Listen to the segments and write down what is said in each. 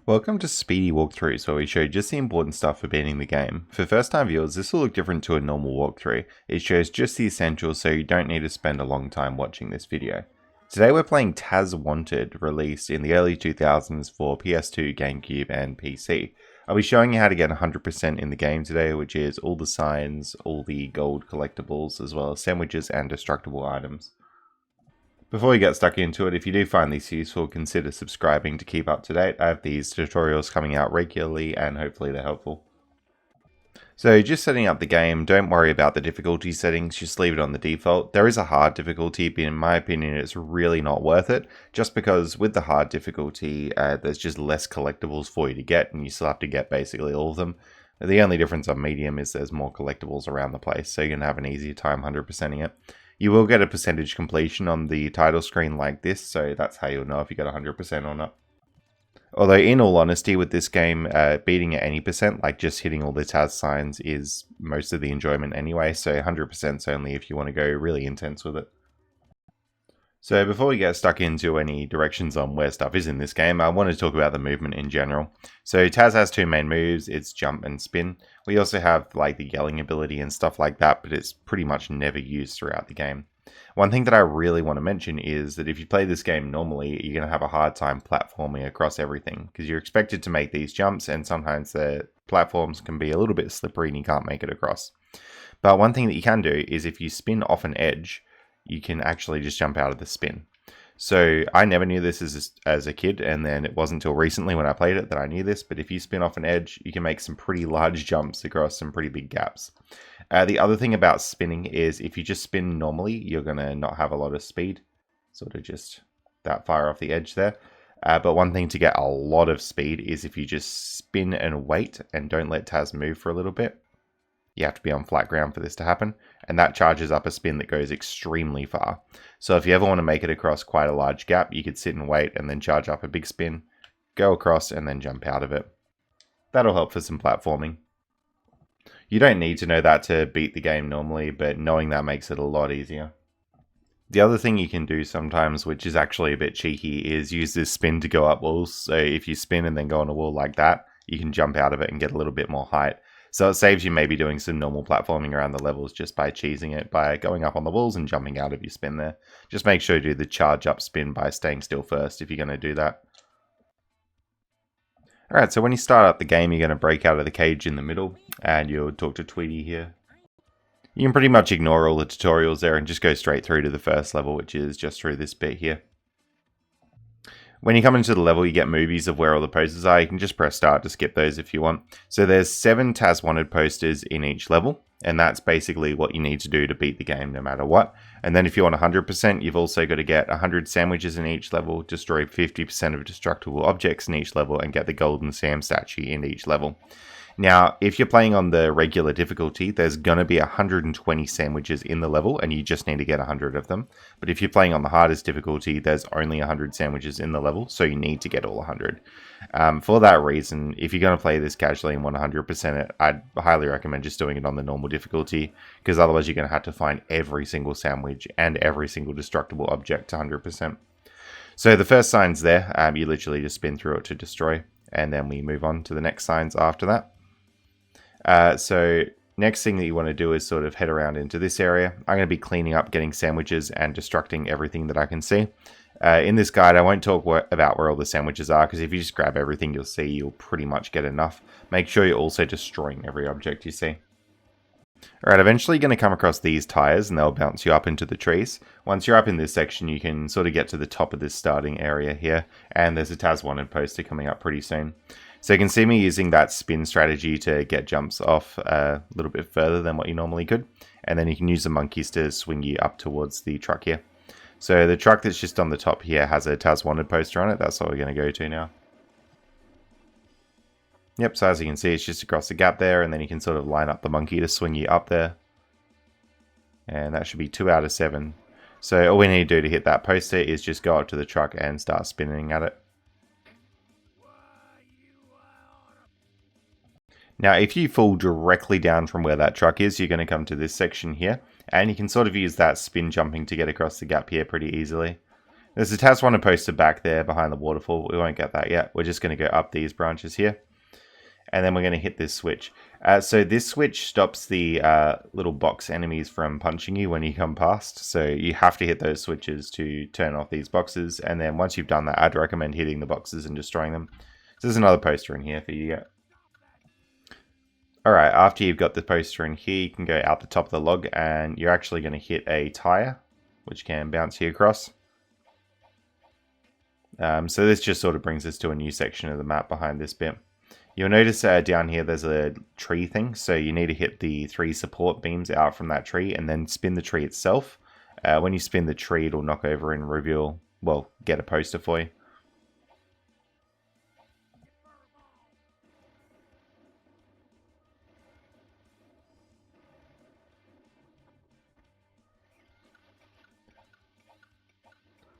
Welcome to Speedy Walkthroughs, where we show just the important stuff for beating the game. For first time viewers, this will look different to a normal walkthrough. It shows just the essentials, so you don't need to spend a long time watching this video. Today we're playing Taz Wanted, released in the early 2000s for PS2, GameCube and PC. I'll be showing you how to get 100% in the game today, which is all the signs, all the gold collectibles, as well as sandwiches and destructible items. Before we get stuck into it, if you do find these useful, consider subscribing to keep up to date. I have these tutorials coming out regularly and hopefully they're helpful. So just setting up the game, don't worry about the difficulty settings, just leave it on the default. There is a hard difficulty, but in my opinion it's really not worth it, just because with the hard difficulty there's just less collectibles for you to get and you still have to get basically all of them. The only difference on medium is there's more collectibles around the place, so you're going to have an easier time 100%ing it. You will get a percentage completion on the title screen like this, so that's how you'll know if you got 100% or not. Although in all honesty with this game, beating at any percent, like just hitting all the Taz signs, is most of the enjoyment anyway, so 100% is only if you want to go really intense with it. So before we get stuck into any directions on where stuff is in this game, I want to talk about the movement in general. So Taz has two main moves, it's jump and spin. We also have like the yelling ability and stuff like that, but it's pretty much never used throughout the game. One thing that I really want to mention is that if you play this game normally, you're going to have a hard time platforming across everything, because you're expected to make these jumps and sometimes the platforms can be a little bit slippery and you can't make it across. But one thing that you can do is if you spin off an edge, you can actually just jump out of the spin. So I never knew this as a kid, and then it wasn't until recently when I played it that I knew this, but if you spin off an edge, you can make some pretty large jumps across some pretty big gaps. The other thing about spinning is if you just spin normally, you're going to not have a lot of speed, sort of just that far off the edge there. But one thing to get a lot of speed is if you just spin and wait and don't let Taz move for a little bit. You have to be on flat ground for this to happen, and that charges up a spin that goes extremely far. So if you ever want to make it across quite a large gap, you could sit and wait and then charge up a big spin, go across and then jump out of it. That'll help for some platforming. You don't need to know that to beat the game normally, but knowing that makes it a lot easier. The other thing you can do sometimes, which is actually a bit cheeky, is use this spin to go up walls. So if you spin and then go on a wall like that, you can jump out of it and get a little bit more height. So it saves you maybe doing some normal platforming around the levels just by cheesing it, by going up on the walls and jumping out of your spin there. Just make sure you do the charge up spin by staying still first if you're going to do that. Alright, so when you start up the game, you're going to break out of the cage in the middle, and you'll talk to Tweety here. You can pretty much ignore all the tutorials there and just go straight through to the first level, which is just through this bit here. When you come into the level, you get movies of where all the posters are. You can just press start to skip those if you want. So there's 7 Taz Wanted posters in each level, and that's basically what you need to do to beat the game no matter what. And then if you want 100%, you've also got to get 100 sandwiches in each level, destroy 50% of destructible objects in each level, and get the golden Sam statue in each level. Now, if you're playing on the regular difficulty, there's going to be 120 sandwiches in the level, and you just need to get 100 of them. But if you're playing on the hardest difficulty, there's only 100 sandwiches in the level, so you need to get all 100. For that reason, if you're going to play this casually and want 100% it, I'd highly recommend just doing it on the normal difficulty, because otherwise you're going to have to find every single sandwich and every single destructible object to 100%. So the first sign's there, you literally just spin through it to destroy, and then we move on to the next signs after that. So next thing that you want to do is sort of head around into this area. I'm going to be cleaning up, getting sandwiches and destructing everything that I can see. In this guide, I won't talk about where all the sandwiches are, because if you just grab everything you'll see, you'll pretty much get enough. Make sure you're also destroying every object you see. Alright, eventually you're going to come across these tires and they'll bounce you up into the trees. Once you're up in this section, you can sort of get to the top of this starting area here, and there's a Taz Wanted poster coming up pretty soon. So you can see me using that spin strategy to get jumps off a little bit further than what you normally could. And then you can use the monkeys to swing you up towards the truck here. So the truck that's just on the top here has a Taz Wanted poster on it. That's what we're going to go to now. Yep, so as you can see, it's just across the gap there, and then you can sort of line up the monkey to swing you up there. And that should be 2 out of 7. So all we need to do to hit that poster is just go up to the truck and start spinning at it. Now, if you fall directly down from where that truck is, you're going to come to this section here, and you can sort of use that spin jumping to get across the gap here pretty easily. There's a Taz Wanted poster back there behind the waterfall. We won't get that yet. We're just going to go up these branches here. And then we're going to hit this switch. So this switch stops the little box enemies from punching you when you come past. So you have to hit those switches to turn off these boxes. And then once you've done that, I'd recommend hitting the boxes and destroying them. So there's another poster in here for you to get. Alright, after you've got the poster in here, you can go out the top of the log and you're actually going to hit a tire, which can bounce you across. So this just sort of brings us to a new section of the map behind this bit. You'll notice down here there's a tree thing, so you need to hit the 3 support beams out from that tree and then spin the tree itself. When you spin the tree, it'll knock over and reveal, well, get a poster for you.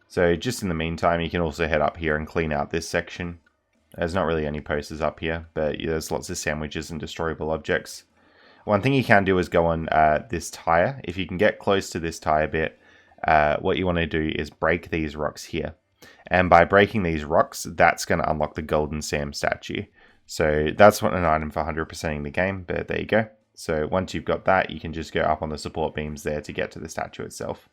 So just in the meantime, you can also head up here and clean out this section. There's not really any posters up here, but there's lots of sandwiches and destroyable objects. One thing you can do is go on this tire. If you can get close to this tire bit, what you want to do is break these rocks here. And by breaking these rocks, that's going to unlock the Golden Sam statue. So that's what an item for 100%ing the game, but there you go. So once you've got that, you can just go up on the support beams there to get to the statue itself.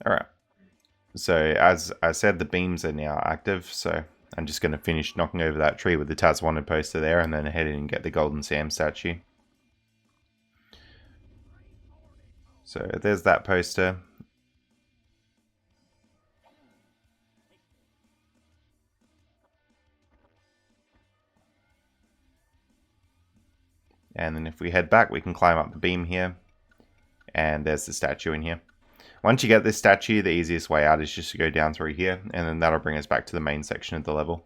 Alright, so as I said, the beams are now active, so I'm just going to finish knocking over that tree with the Taz Wanted poster there and then head in and get the Golden Sam statue. So there's that poster. And then if we head back, we can climb up the beam here. And there's the statue in here. Once you get this statue, the easiest way out is just to go down through here, and then that'll bring us back to the main section of the level.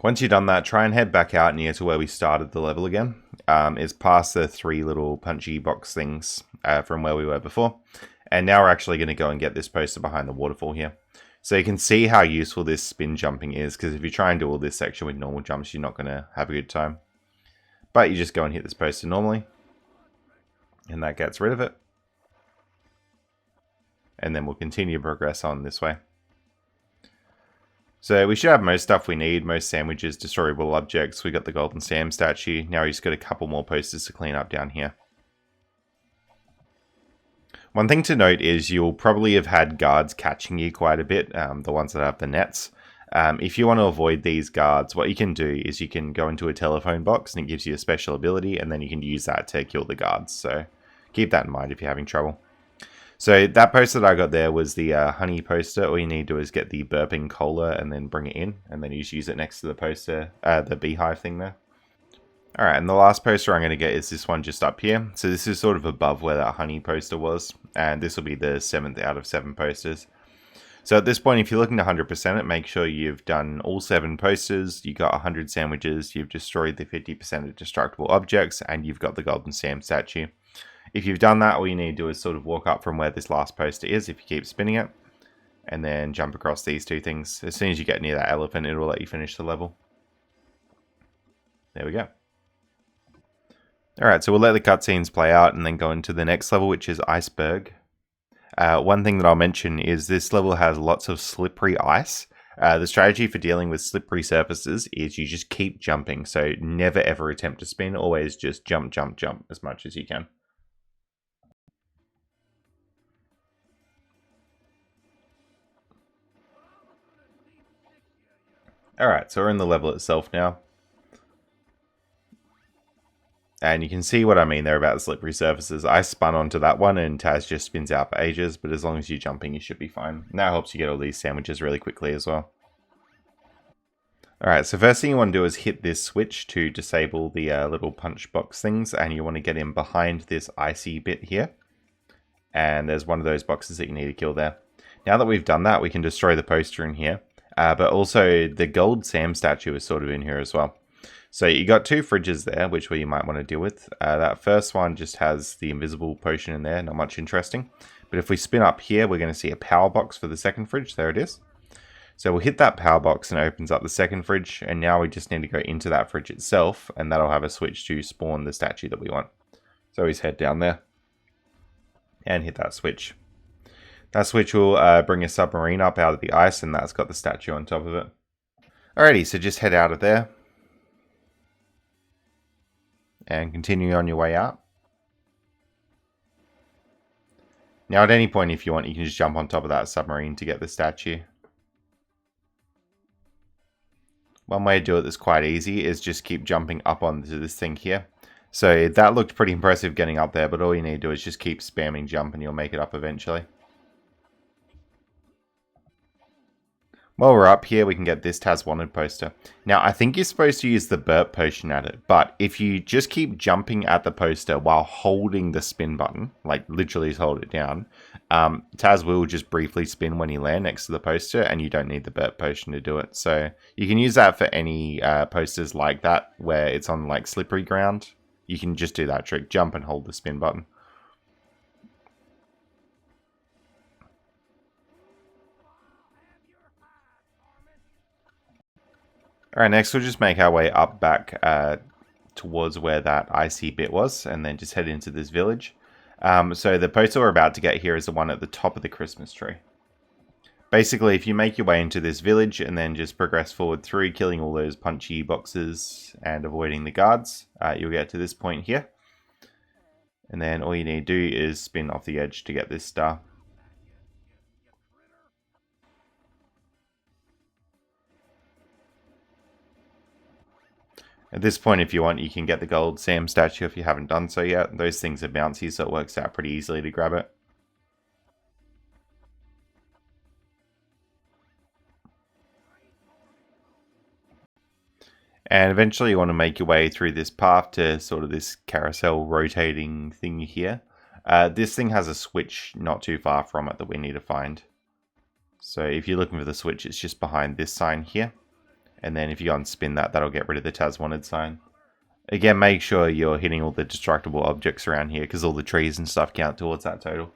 Once you've done that, try and head back out near to where we started the level again. It's past the 3 little punchy box things from where we were before. And now we're actually going to go and get this poster behind the waterfall here. So you can see how useful this spin jumping is, because if you try and do all this section with normal jumps, you're not going to have a good time. But you just go and hit this poster normally, and that gets rid of it. And then we'll continue to progress on this way. So we should have most stuff we need, most sandwiches, destroyable objects. We got the Golden Sam statue. Now we just got a couple more posters to clean up down here. One thing to note is you'll probably have had guards catching you quite a bit, the ones that have the nets. If you want to avoid these guards, what you can do is you can go into a telephone box and it gives you a special ability, and then you can use that to kill the guards. So keep that in mind if you're having trouble. So that poster that I got there was the honey poster. All you need to do is get the burping cola and then bring it in, and then you just use it next to the poster, the beehive thing there. Alright, and the last poster I'm going to get is this one just up here. So this is sort of above where that honey poster was, and this will be the 7th out of 7 posters. So at this point, if you're looking to 100% it, make sure you've done all 7 posters, you got 100 sandwiches, you've destroyed the 50% of destructible objects, and you've got the Golden Sam statue. If you've done that, all you need to do is sort of walk up from where this last poster is, if you keep spinning it, and then jump across these 2 things. As soon as you get near that elephant, it'll let you finish the level. There we go. Alright, so we'll let the cutscenes play out and then go into the next level, which is Iceberg. One thing that I'll mention is this level has lots of slippery ice. The strategy for dealing with slippery surfaces is you just keep jumping, so never ever attempt to spin, always just jump, jump, jump as much as you can. Alright, so we're in the level itself now. And you can see what I mean there about the slippery surfaces. I spun onto that one and Taz just spins out for ages, but as long as you're jumping, you should be fine. And that helps you get all these sandwiches really quickly as well. Alright, so first thing you want to do is hit this switch to disable the little punch box things, and you want to get in behind this icy bit here. And there's one of those boxes that you need to kill there. Now that we've done that, we can destroy the poster in here. But also the Gold Sam statue is sort of in here as well. So you got 2 fridges there, which you might want to deal with. That first one just has the invisible potion in there, not much interesting. But if we spin up here, we're going to see a power box for the second fridge. There it is. So we'll hit that power box and it opens up the second fridge. And now we just need to go into that fridge itself, and that'll have a switch to spawn the statue that we want. So always head down there and hit that switch. That switch will bring a submarine up out of the ice, and that's got the statue on top of it. Alrighty, so just head out of there. And continue on your way out. Now at any point if you want, you can just jump on top of that submarine to get the statue. One way to do it that's quite easy is just keep jumping up onto this thing here. So that looked pretty impressive getting up there, but all you need to do is just keep spamming jump and you'll make it up eventually. While we're up here, we can get this Taz Wanted poster. Now, I think you're supposed to use the burp potion at it, but if you just keep jumping at the poster while holding the spin button, like literally hold it down, Taz will just briefly spin when you land next to the poster, and you don't need the burp potion to do it. So you can use that for any posters like that, where it's on like slippery ground. You can just do that trick, jump and hold the spin button. Alright, next we'll just make our way up back towards where that icy bit was, and then just head into this village. So the poster we're about to get here is the one at the top of the Christmas tree. Basically, if you make your way into this village and then just progress forward through, killing all those punchy boxes and avoiding the guards, you'll get to this point here. And then all you need to do is spin off the edge to get this star. At this point, if you want, you can get the gold Sam statue if you haven't done so yet. Those things are bouncy, so it works out pretty easily to grab it. And eventually you want to make your way through this path to sort of this carousel rotating thing here. This thing has a switch not too far from it that we need to find. So if you're looking for the switch, it's just behind this sign here. And then if you unspin that, that'll get rid of the Taz Wanted sign. Again, make sure you're hitting all the destructible objects around here, because all the trees and stuff count towards that total.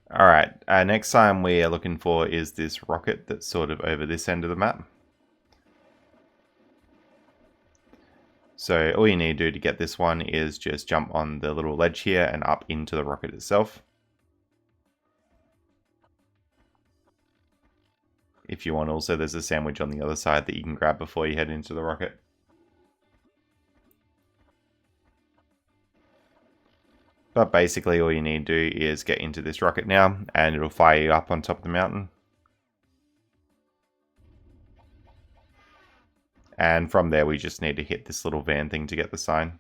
Alright, next sign we are looking for is this rocket that's sort of over this end of the map. So all you need to do to get this one is just jump on the little ledge here and up into the rocket itself. If you want, also there's a sandwich on the other side that you can grab before you head into the rocket. But basically all you need to do is get into this rocket now, and it'll fire you up on top of the mountain. And from there we just need to hit this little van thing to get the sign.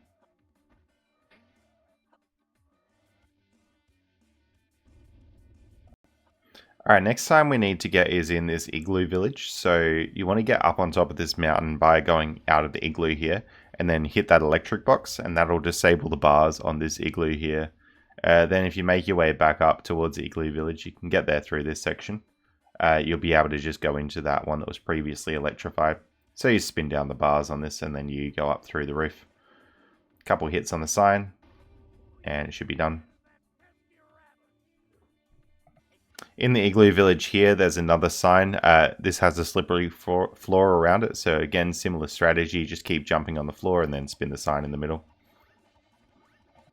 Alright, next sign we need to get is in this igloo village. So you want to get up on top of this mountain by going out of the igloo here, and then hit that electric box, and that'll disable the bars on this igloo here. Then if you make your way back up towards the igloo village, you can get there through this section. You'll be able to just go into that one that was previously electrified. So you spin down the bars on this, and then you go up through the roof. A couple hits on the sign, and it should be done. In the igloo village here, there's another sign. This has a slippery floor around it. So again, similar strategy. Just keep jumping on the floor and then spin the sign in the middle.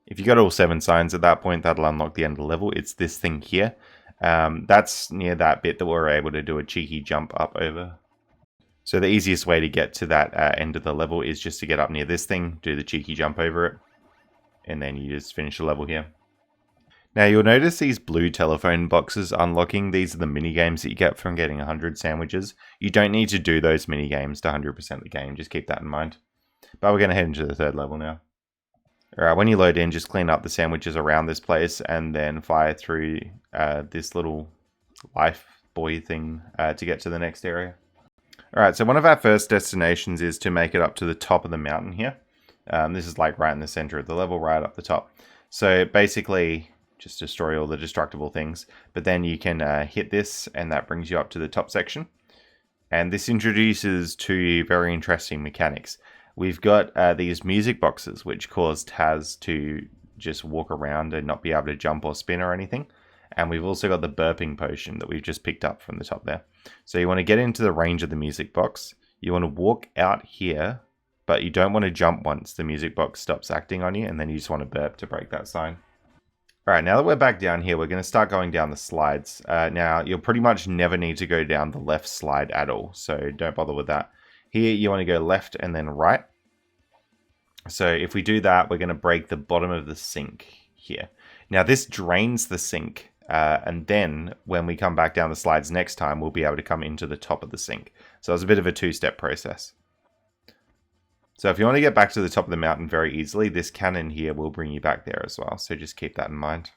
If you got all 7 signs at that point, that'll unlock the end of the level. It's this thing here. That's near that bit that we're able to do a cheeky jump up over. So the easiest way to get to that end of the level is just to get up near this thing, do the cheeky jump over it, and then you just finish the level here. Now you'll notice these blue telephone boxes unlocking. These are the mini games that you get from getting 100 sandwiches. You don't need to do those mini games to 100% the game, just keep that in mind. But we're going to head into the 3rd level now. Alright, when you load in, just clean up the sandwiches around this place and then fire through this little life buoy thing to get to the next area. Alright, so one of our first destinations is to make it up to the top of the mountain here. This is like right in the center of the level, right up the top. So basically, just destroy all the destructible things. But then you can hit this, and that brings you up to the top section. And this introduces 2 very interesting mechanics. We've got these music boxes, which cause Taz to just walk around and not be able to jump or spin or anything. And we've also got the burping potion that we've just picked up from the top there. So you want to get into the range of the music box. You want to walk out here, but you don't want to jump once the music box stops acting on you, and then you just want to burp to break that sign. Alright, now that we're back down here, we're going to start going down the slides. Now, you'll pretty much never need to go down the left slide at all, so don't bother with that. Here, you want to go left and then right. So if we do that, we're going to break the bottom of the sink here. Now, this drains the sink, and then when we come back down the slides next time, we'll be able to come into the top of the sink. So it's a bit of a two-step process. So if you want to get back to the top of the mountain very easily, this cannon here will bring you back there as well. So just keep that in mind.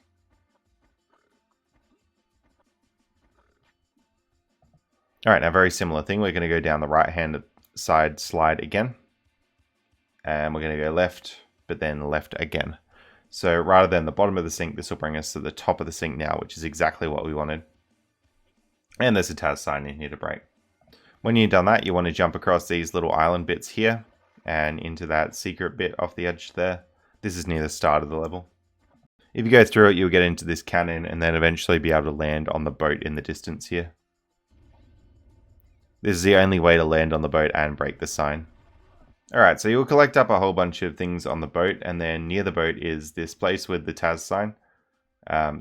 All right, now very similar thing. We're going to go down the right-hand side slide again. And we're going to go left, but then left again. So rather than the bottom of the sink, this will bring us to the top of the sink now, which is exactly what we wanted. And there's a Taz sign in here to break. When you've done that, you want to jump across these little island bits here and into that secret bit off the edge there. This is near the start of the level. If you go through it, you'll get into this cannon and then eventually be able to land on the boat in the distance here. This is the only way to land on the boat and break the sign. Alright, so you'll collect up a whole bunch of things on the boat, and then near the boat is this place with the Taz sign.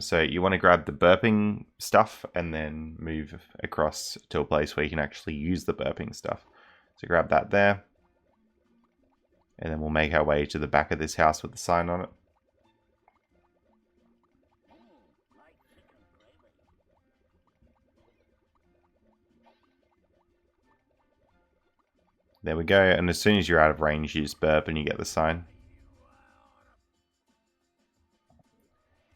So you want to grab the burping stuff and then move across to a place where you can actually use the burping stuff. So grab that there. And then we'll make our way to the back of this house with the sign on it. There we go, and as soon as you're out of range, you just burp and you get the sign.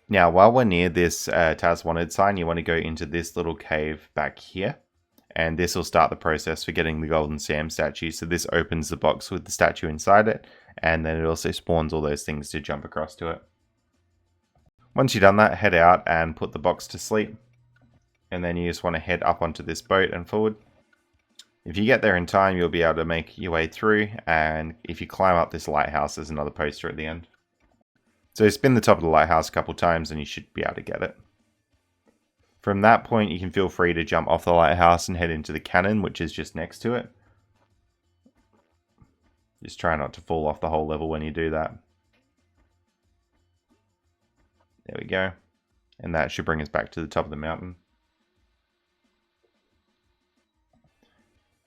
Now, while we're near this Taz Wanted sign, you want to go into this little cave back here. And this will start the process for getting the Golden Sam statue. So this opens the box with the statue inside it, and then it also spawns all those things to jump across to it. Once you've done that, head out and put the box to sleep. And then you just want to head up onto this boat and forward. If you get there in time, you'll be able to make your way through, and if you climb up this lighthouse, there's another poster at the end. So spin the top of the lighthouse a couple times and you should be able to get it. From that point, you can feel free to jump off the lighthouse and head into the cannon, which is just next to it. Just try not to fall off the whole level when you do that. There we go. And that should bring us back to the top of the mountain.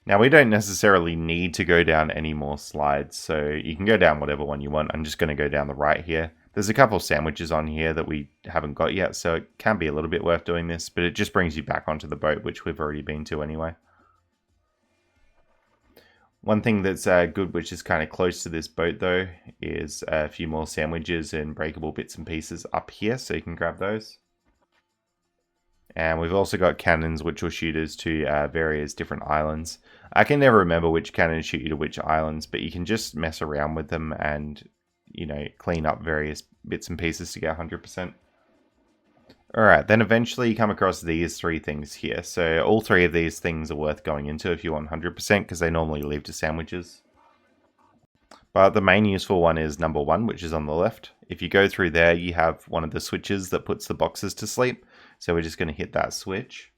Now, we don't necessarily need to go down any more slides, so you can go down whatever one you want. I'm just going to go down the right here. There's a couple sandwiches on here that we haven't got yet, so it can be a little bit worth doing this, but it just brings you back onto the boat, which we've already been to anyway. One thing that's good, which is kind of close to this boat though, is a few more sandwiches and breakable bits and pieces up here, so you can grab those. And we've also got cannons which will shoot us to various different islands. I can never remember which cannons shoot you to which islands, but you can just mess around with them and, you know, clean up various bits and pieces to get 100%. Alright, then eventually you come across these three things here. So all three of these things are worth going into if you want 100%, because they normally lead to sandwiches. But the main useful one is number 1, which is on the left. If you go through there, you have one of the switches that puts the boxes to sleep. So we're just going to hit that switch.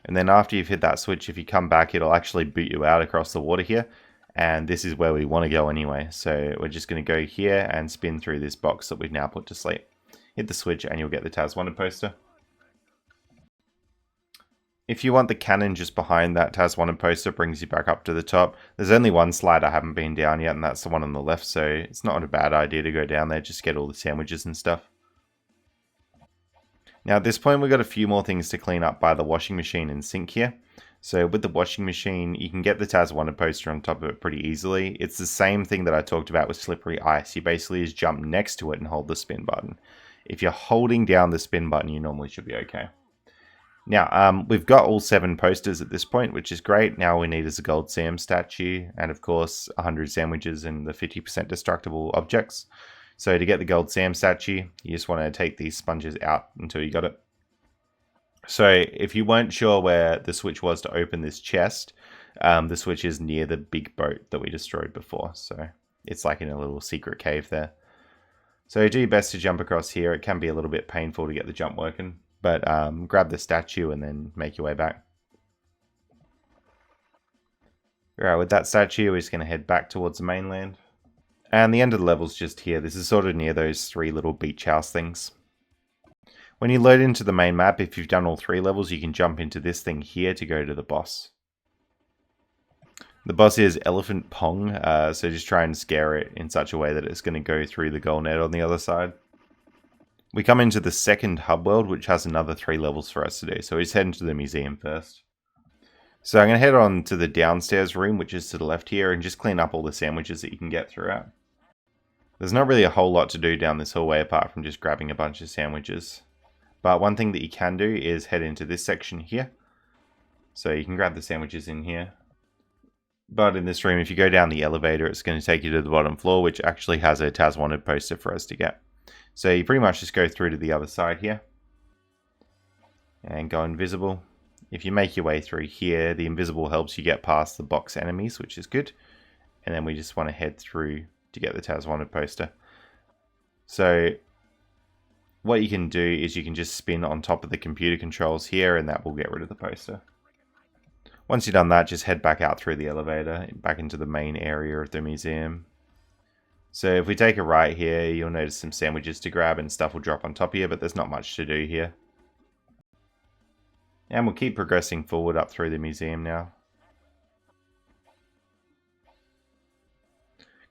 And then after you've hit that switch, if you come back, it'll actually boot you out across the water here. And this is where we want to go anyway. So we're just going to go here and spin through this box that we've now put to sleep. Hit the switch and you'll get the Taz Wanted poster. If you want the cannon just behind that Taz Wanted poster, brings you back up to the top. There's only one slide I haven't been down yet, and that's the one on the left, so it's not a bad idea to go down there, just get all the sandwiches and stuff. Now at this point we've got a few more things to clean up by the washing machine and sink here. So with the washing machine, you can get the Taz Wanted poster on top of it pretty easily. It's the same thing that I talked about with slippery ice. You basically just jump next to it and hold the spin button. If you're holding down the spin button, you normally should be okay. Now, we've got all 7 posters at this point, which is great. Now all we need is a gold Sam statue, and of course 100 sandwiches and the 50% destructible objects. So to get the gold Sam statue, you just want to take these sponges out until you got it. So if you weren't sure where the switch was to open this chest, the switch is near the big boat that we destroyed before. So it's like in a little secret cave there. So do your best to jump across here. It can be a little bit painful to get the jump working, but grab the statue and then make your way back. Alright, with that statue, we're just going to head back towards the mainland. And the end of the level's just here. This is sort of near those 3 little beach house things. When you load into the main map, if you've done all 3 levels, you can jump into this thing here to go to the boss. The boss is Elephant Pong, so just try and scare it in such a way that it's going to go through the gold net on the other side. We come into the second hub world, which has another 3 levels for us to do, so we just head into the museum first. So I'm going to head on to the downstairs room, which is to the left here, and just clean up all the sandwiches that you can get throughout. There's not really a whole lot to do down this hallway apart from just grabbing a bunch of sandwiches. But one thing that you can do is head into this section here. So you can grab the sandwiches in here. But in this room, if you go down the elevator, it's going to take you to the bottom floor, which actually has a Taz Wanted poster for us to get. So you pretty much just go through to the other side here. And go invisible. If you make your way through here, the invisible helps you get past the box enemies, which is good. And then we just want to head through to get the Taz Wanted poster. So what you can do is you can just spin on top of the computer controls here, and that will get rid of the poster. Once you've done that, just head back out through the elevator, back into the main area of the museum. So if we take a right here, you'll notice some sandwiches to grab and stuff will drop on top of you, but there's not much to do here. And we'll keep progressing forward up through the museum now.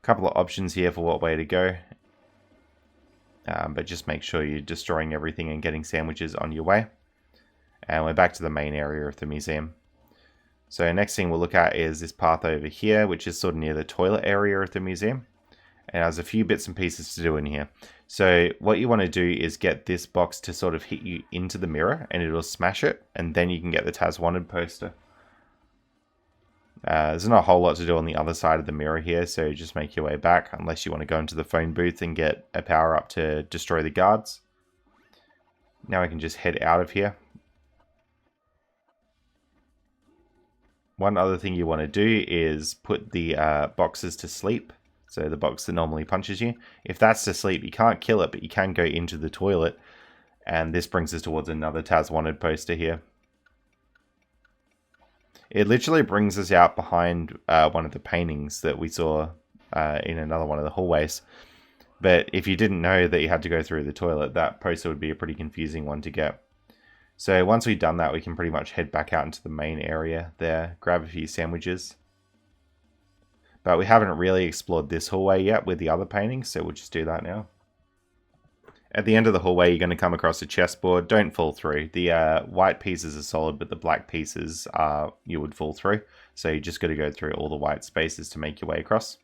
Couple of options here for what way to go. But just make sure you're destroying everything and getting sandwiches on your way. And we're back to the main area of the museum. So next thing we'll look at is this path over here, which is sort of near the toilet area of the museum. And there's a few bits and pieces to do in here. So what you want to do is get this box to sort of hit you into the mirror and it'll smash it. And then you can get the Taz Wanted poster. There's not a whole lot to do on the other side of the mirror here, so just make your way back unless you want to go into the phone booth and get a power up to destroy the guards. Now I can just head out of here. One other thing you want to do is put the boxes to sleep. So the box that normally punches you. If that's to sleep, you can't kill it, but you can go into the toilet. And this brings us towards another Taz Wanted poster here. It literally brings us out behind one of the paintings that we saw in another one of the hallways. But if you didn't know that you had to go through the toilet, that poster would be a pretty confusing one to get. So once we've done that, we can pretty much head back out into the main area there, grab a few sandwiches. But we haven't really explored this hallway yet with the other paintings, so we'll just do that now. At the end of the hallway, you're going to come across a chessboard. Don't fall through. The white pieces are solid, but the black pieces you would fall through. So you just got to go through all the white spaces to make your way across.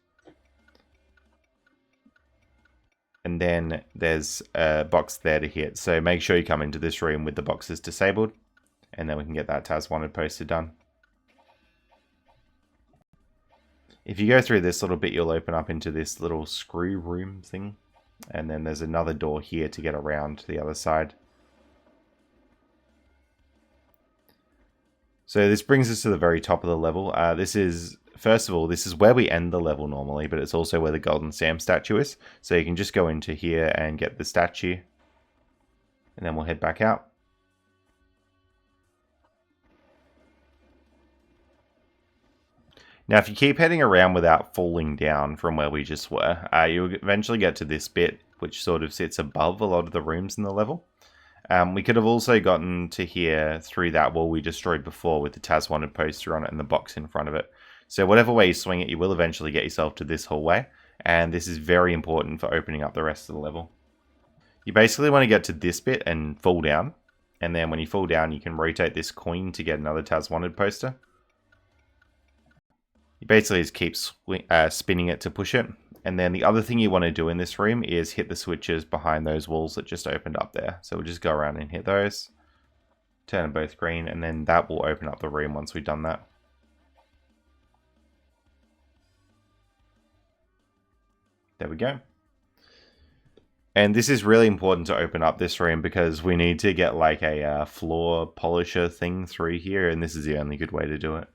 And then there's a box there to hit. So make sure you come into this room with the boxes disabled. And then we can get that Taz Wanted poster done. If you go through this little bit, you'll open up into this little screw room thing. And then there's another door here to get around to the other side. So this brings us to the very top of the level. First of all, this is where we end the level normally, but it's also where the Golden Sam statue is. So you can just go into here and get the statue. And then we'll head back out. Now, if you keep heading around without falling down from where we just were, you'll eventually get to this bit, which sort of sits above a lot of the rooms in the level. We could have also gotten to here through that wall we destroyed before with the Taz Wanted poster on it and the box in front of it. So whatever way you swing it, you will eventually get yourself to this hallway. And this is very important for opening up the rest of the level. You basically want to get to this bit and fall down. And then when you fall down, you can rotate this coin to get another Taz Wanted poster. You basically just keep spinning it to push it. And then the other thing you want to do in this room is hit the switches behind those walls that just opened up there. So we'll just go around and hit those. Turn them both green, and then that will open up the room once we've done that. There we go. And this is really important to open up this room because we need to get like a floor polisher thing through here, and this is the only good way to do it.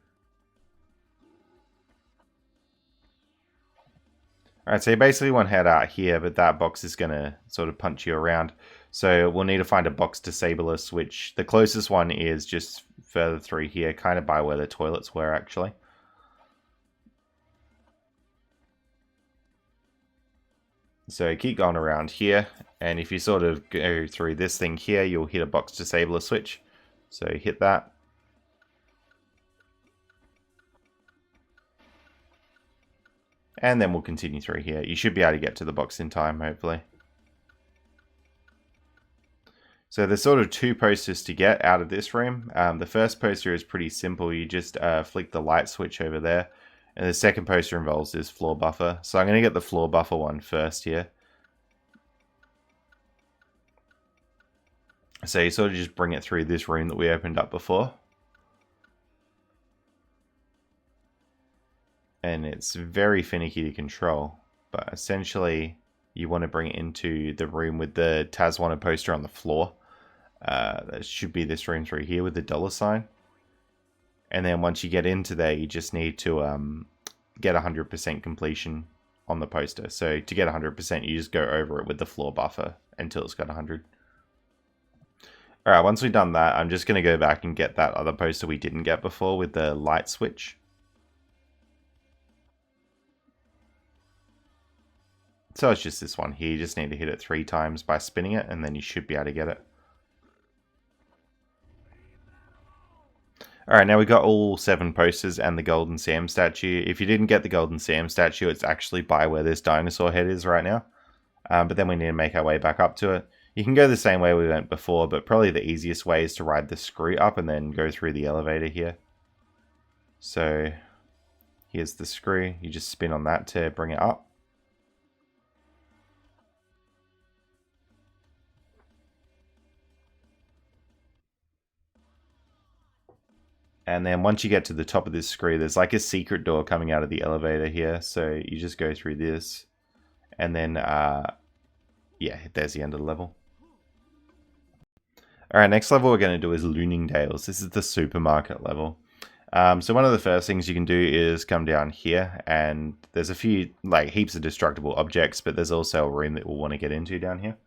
Alright, so you basically want to head out here, but that box is going to sort of punch you around. So we'll need to find a box disabler, which the closest one is just further through here, kind of by where the toilets were actually. So keep going around here, and if you sort of go through this thing here, you'll hit a box disabler switch. So hit that. And then we'll continue through here. You should be able to get to the box in time, hopefully. So there's sort of two posters to get out of this room. The first poster is pretty simple. You just flick the light switch over there. And the second poster involves this floor buffer. So I'm going to get the floor buffer one first here. So you sort of just bring it through this room that we opened up before. And it's very finicky to control. But essentially, you want to bring it into the room with the Taz Wanted poster on the floor. That should be this room through here with the $sign. And then once you get into there, you just need to get 100% completion on the poster. So to get 100%, you just go over it with the floor buffer until it's got 100. Alright, once we've done that, I'm just going to go back and get that other poster we didn't get before with the light switch. So it's just this one here. You just need to hit it 3 times by spinning it, and then you should be able to get it. Alright, now we've got all 7 posters and the Golden Sam statue. If you didn't get the Golden Sam statue, it's actually by where this dinosaur head is right now. But then we need to make our way back up to it. You can go the same way we went before, but probably the easiest way is to ride the screw up and then go through the elevator here. So here's the screw. You just spin on that to bring it up. And then once you get to the top of this screw, there's like a secret door coming out of the elevator here. So you just go through this. And then, yeah, there's the end of the level. Alright, next level we're going to do is Looningdale's. This is the supermarket level. So one of the first things you can do is come down here. And there's a few, like, heaps of destructible objects. But there's also a room that we'll want to get into down here.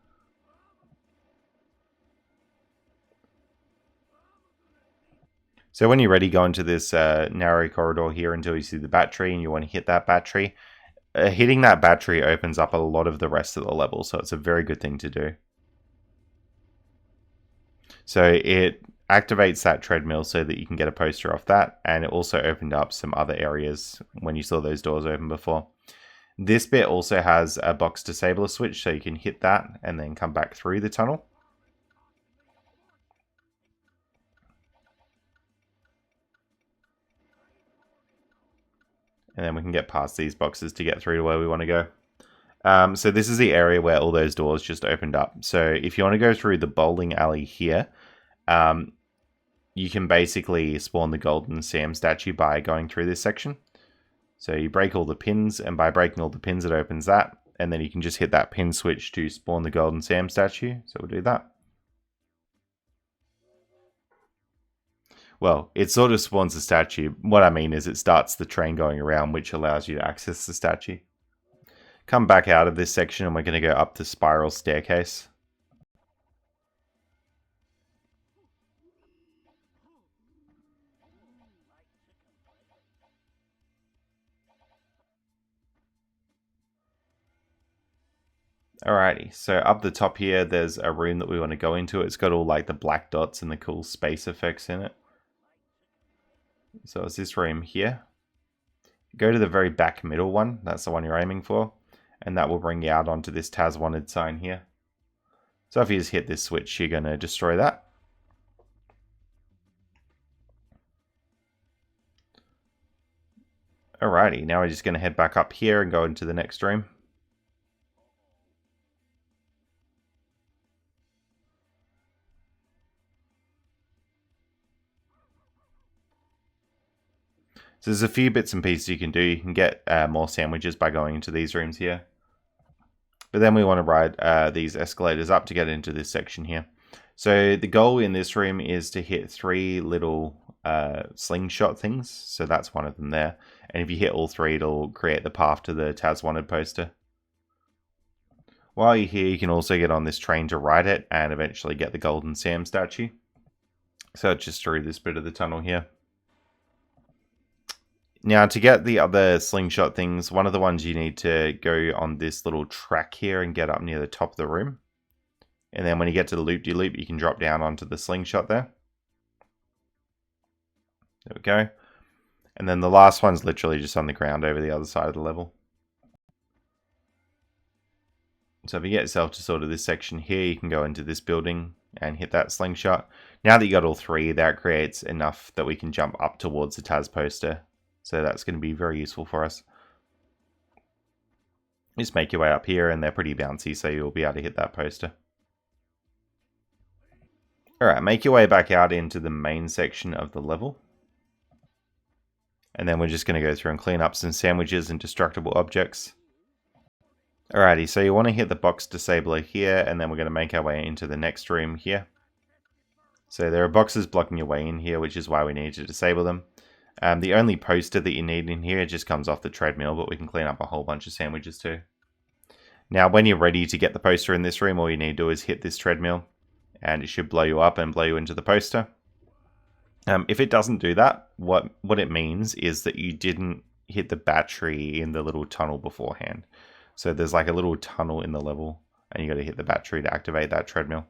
So when you're ready, go into this narrow corridor here until you see the battery, and you want to hit that battery. Hitting that battery opens up a lot of the rest of the level, so it's a very good thing to do. So it activates that treadmill so that you can get a poster off that, and it also opened up some other areas when you saw those doors open before. This bit also has a box disabler switch, so you can hit that and then come back through the tunnel. And then we can get past these boxes to get through to where we want to go. So this is the area where all those doors just opened up. So if you want to go through the bowling alley here, you can basically spawn the Golden Sam statue by going through this section. So you break all the pins, and by breaking all the pins it opens that. And then you can just hit that pin switch to spawn the Golden Sam statue. So we'll do that. Well, it sort of spawns the statue. What I mean is it starts the train going around, which allows you to access the statue. Come back out of this section and we're going to go up the spiral staircase. Alrighty, so up the top here, there's a room that we want to go into. It's got all like the black dots and the cool space effects in it. So it's this room here. Go to the very back middle one. That's the one you're aiming for. And that will bring you out onto this Taz Wanted sign here. So if you just hit this switch, you're going to destroy that. Alrighty, now we're just going to head back up here and go into the next room. So there's a few bits and pieces you can do. You can get more sandwiches by going into these rooms here. But then we want to ride these escalators up to get into this section here. So the goal in this room is to hit 3 little slingshot things. So that's one of them there. And if you hit all 3, it'll create the path to the Taz Wanted poster. While you're here, you can also get on this train to ride it and eventually get the Golden Sam statue. So it's just through this bit of the tunnel here. Now, to get the other slingshot things, one of the ones you need to go on this little track here and get up near the top of the room. And then when you get to the loop-de-loop, you can drop down onto the slingshot there. There we go. And then the last one's literally just on the ground over the other side of the level. So if you get yourself to sort of this section here, you can go into this building and hit that slingshot. Now that you got all three, that creates enough that we can jump up towards the Taz poster. So that's going to be very useful for us. Just make your way up here, and they're pretty bouncy, so you'll be able to hit that poster. Alright, make your way back out into the main section of the level. And then we're just going to go through and clean up some sandwiches and destructible objects. Alrighty, so you want to hit the box disabler here, and then we're going to make our way into the next room here. So there are boxes blocking your way in here, which is why we need to disable them. The only poster that you need in here just comes off the treadmill, but we can clean up a whole bunch of sandwiches too. Now, when you're ready to get the poster in this room, all you need to do is hit this treadmill, and it should blow you up and blow you into the poster. If it doesn't do that, what it means is that you didn't hit the battery in the little tunnel beforehand. So there's like a little tunnel in the level, and you got to hit the battery to activate that treadmill.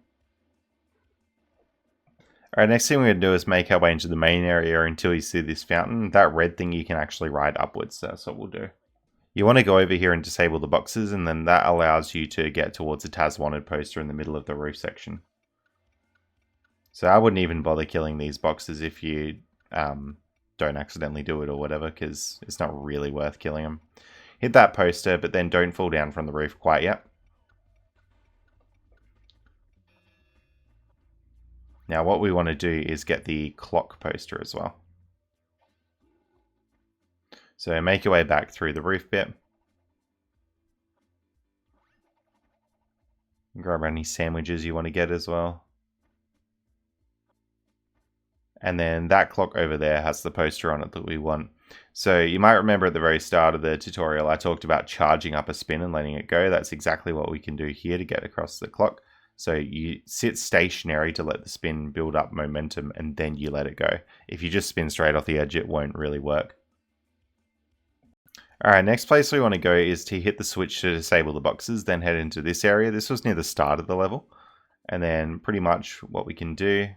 Alright, next thing we're going to do is make our way into the main area until you see this fountain. That red thing you can actually ride upwards, so that's what we'll do. You want to go over here and disable the boxes, and then that allows you to get towards the Taz Wanted poster in the middle of the roof section. So I wouldn't even bother killing these boxes if you don't accidentally do it or whatever, because it's not really worth killing them. Hit that poster, but then don't fall down from the roof quite yet. Now what we want to do is get the clock poster as well. So make your way back through the roof bit. Grab any sandwiches you want to get as well. And then that clock over there has the poster on it that we want. So you might remember at the very start of the tutorial I talked about charging up a spin and letting it go. That's exactly what we can do here to get across the clock. So you sit stationary to let the spin build up momentum, and then you let it go. If you just spin straight off the edge, it won't really work. Alright, next place we want to go is to hit the switch to disable the boxes, then head into this area. This was near the start of the level. And then pretty much what we can do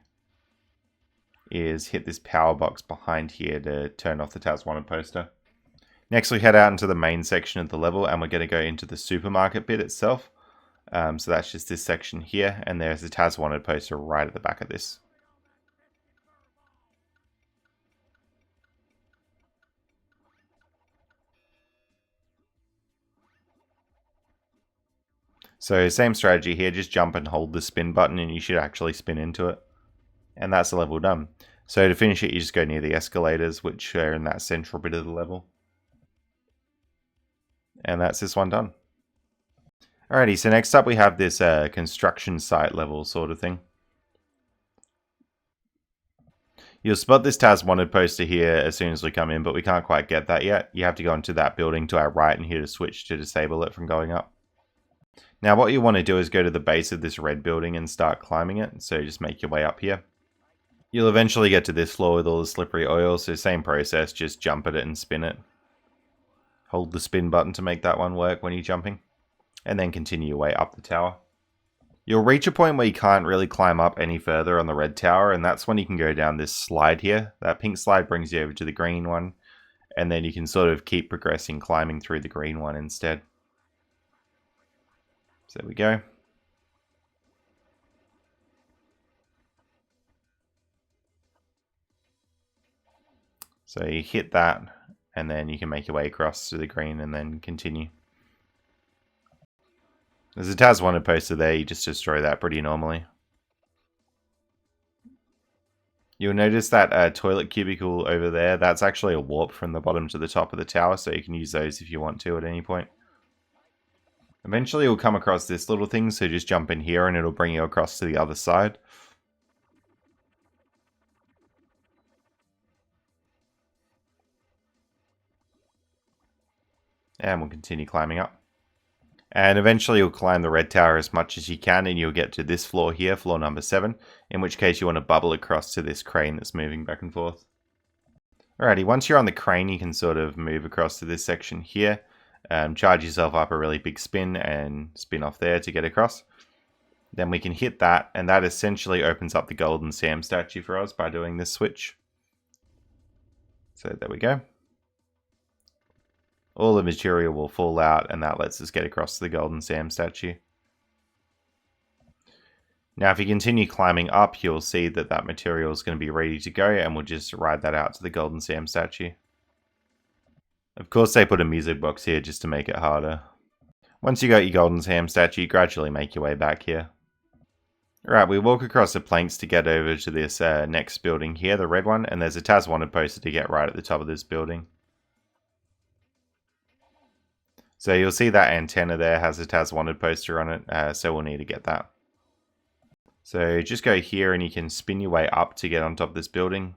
is hit this power box behind here to turn off the Taz Wanted poster. Next we head out into the main section of the level, and we're going to go into the supermarket bit itself. So that's just this section here, and there's the Taz Wanted poster right at the back of this. So same strategy here, just jump and hold the spin button and you should actually spin into it. And that's the level done. So to finish it, you just go near the escalators, which are in that central bit of the level. And that's this one done. Alrighty, so next up we have this construction site level sort of thing. You'll spot this Taz Wanted poster here as soon as we come in, but we can't quite get that yet. You have to go into that building to our right and hit a switch to disable it from going up. Now what you want to do is go to the base of this red building and start climbing it, so just make your way up here. You'll eventually get to this floor with all the slippery oil, so same process, just jump at it and spin it. Hold the spin button to make that one work when you're jumping. And then continue your way up the tower. You'll reach a point where you can't really climb up any further on the red tower, and that's when you can go down this slide here. That pink slide brings you over to the green one, and then you can sort of keep progressing, climbing through the green one instead. So there we go. So you hit that, and then you can make your way across to the green and then continue. There's a Taz Wanted poster there, you just destroy that pretty normally. You'll notice that toilet cubicle over there, that's actually a warp from the bottom to the top of the tower, so you can use those if you want to at any point. Eventually you'll come across this little thing, so just jump in here and it'll bring you across to the other side. And we'll continue climbing up. And eventually you'll climb the red tower as much as you can, and you'll get to this floor here, floor number 7, in which case you want to bubble across to this crane that's moving back and forth. Alrighty, once you're on the crane, you can sort of move across to this section here, charge yourself up a really big spin and spin off there to get across. Then we can hit that, and that essentially opens up the golden Sam statue for us by doing this switch. So there we go. All the material will fall out, and that lets us get across to the golden Sam statue. Now if you continue climbing up, you'll see that that material is going to be ready to go, and we'll just ride that out to the golden Sam statue. Of course they put a music box here just to make it harder. Once you got your golden Sam statue, gradually make your way back here. Alright, we walk across the planks to get over to this next building here, the red one, and there's a Taz Wanted poster to get right at the top of this building. So you'll see that antenna there has a Taz Wanted poster on it, so we'll need to get that. So just go here and you can spin your way up to get on top of this building,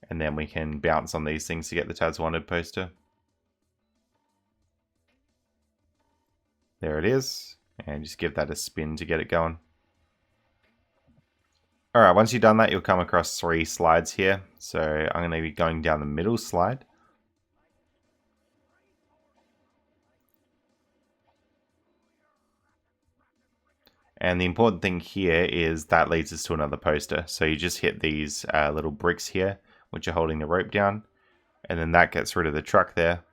and then we can bounce on these things to get the Taz Wanted poster. There it is, and just give that a spin to get it going. Alright, once you've done that, you'll come across 3 slides here. So I'm going to be going down the middle slide. And the important thing here is that leads us to another poster. So you just hit these little bricks here, which are holding the rope down. And then that gets rid of the truck there,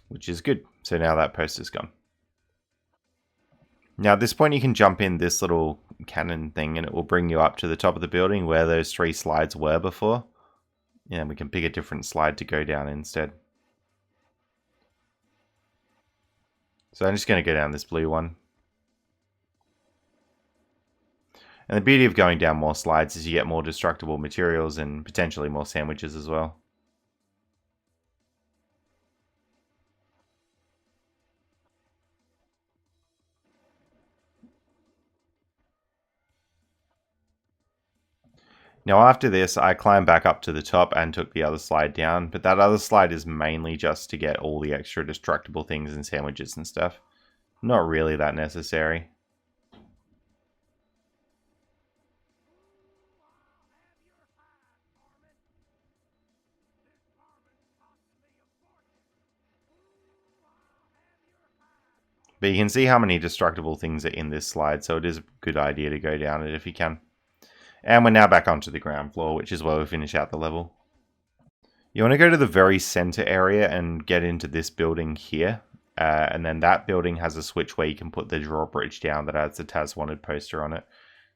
which is good. So now that poster's gone. Now at this point you can jump in this little cannon thing and it will bring you up to the top of the building where those 3 slides were before. And we can pick a different slide to go down instead. So I'm just going to go down this blue one. And the beauty of going down more slides is you get more destructible materials and potentially more sandwiches as well. Now after this, I climbed back up to the top and took the other slide down, but that other slide is mainly just to get all the extra destructible things and sandwiches and stuff. Not really that necessary. But you can see how many destructible things are in this slide, so it is a good idea to go down it if you can. And we're now back onto the ground floor, which is where we finish out the level. You want to go to the very center area and get into this building here. And then that building has a switch where you can put the drawbridge down that has the Taz Wanted poster on it.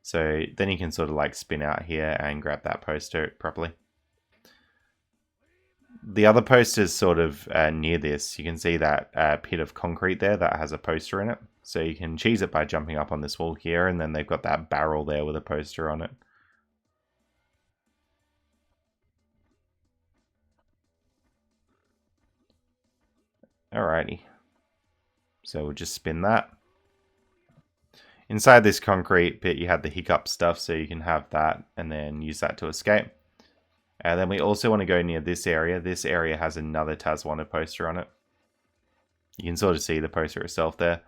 So then you can sort of like spin out here and grab that poster properly. The other poster is sort of near this. You can see that pit of concrete there that has a poster in it. So you can cheese it by jumping up on this wall here, and then they've got that barrel there with a poster on it. Alrighty. So we'll just spin that. Inside this concrete pit you have the hiccup stuff, so you can have that and then use that to escape. And then we also want to go near this area. This area has another Taz Wanted poster on it. You can sort of see the poster itself there.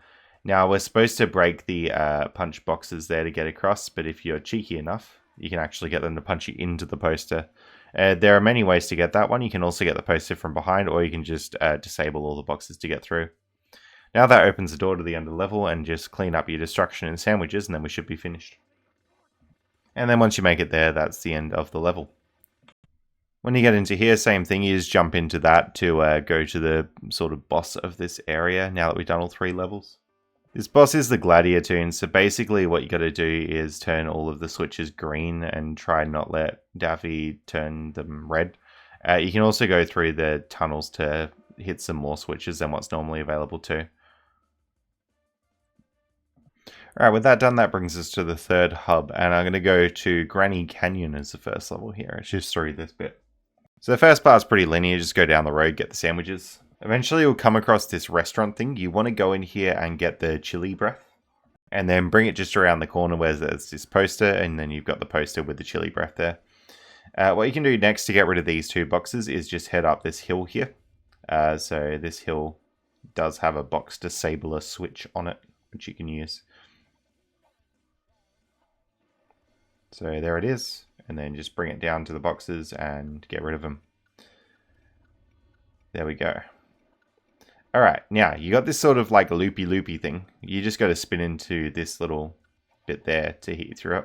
Now we're supposed to break the punch boxes there to get across, but if you're cheeky enough, you can actually get them to punch you into the poster. There are many ways to get that one. You can also get the poster from behind, or you can just disable all the boxes to get through. Now that opens the door to the under level, and just clean up your destruction and sandwiches, and then we should be finished. And then once you make it there, that's the end of the level. When you get into here, same thing, you just jump into that to go to the sort of boss of this area, now that we've done all 3 levels. This boss is the Gladiatoon, so basically what you got to do is turn all of the switches green and try and not let Daffy turn them red. You can also go through the tunnels to hit some more switches than what's normally available too. Alright, with that done, that brings us to the 3rd hub, and I'm going to go to Granny Canyon as the first level here. It's just through this bit. So the first part's pretty linear, just go down the road, get the sandwiches. Eventually you'll come across this restaurant thing. You want to go in here and get the chili breath, and then bring it just around the corner where there's this poster, and then you've got the poster with the chili breath there. What you can do next to get rid of these 2 boxes is just head up this hill here. So this hill does have a box disabler switch on it, which you can use. So there it is. and then just bring it down to the boxes and get rid of them. There we go. Alright, now you got this sort of like loopy thing. You just got to spin into this little bit there to hit through it.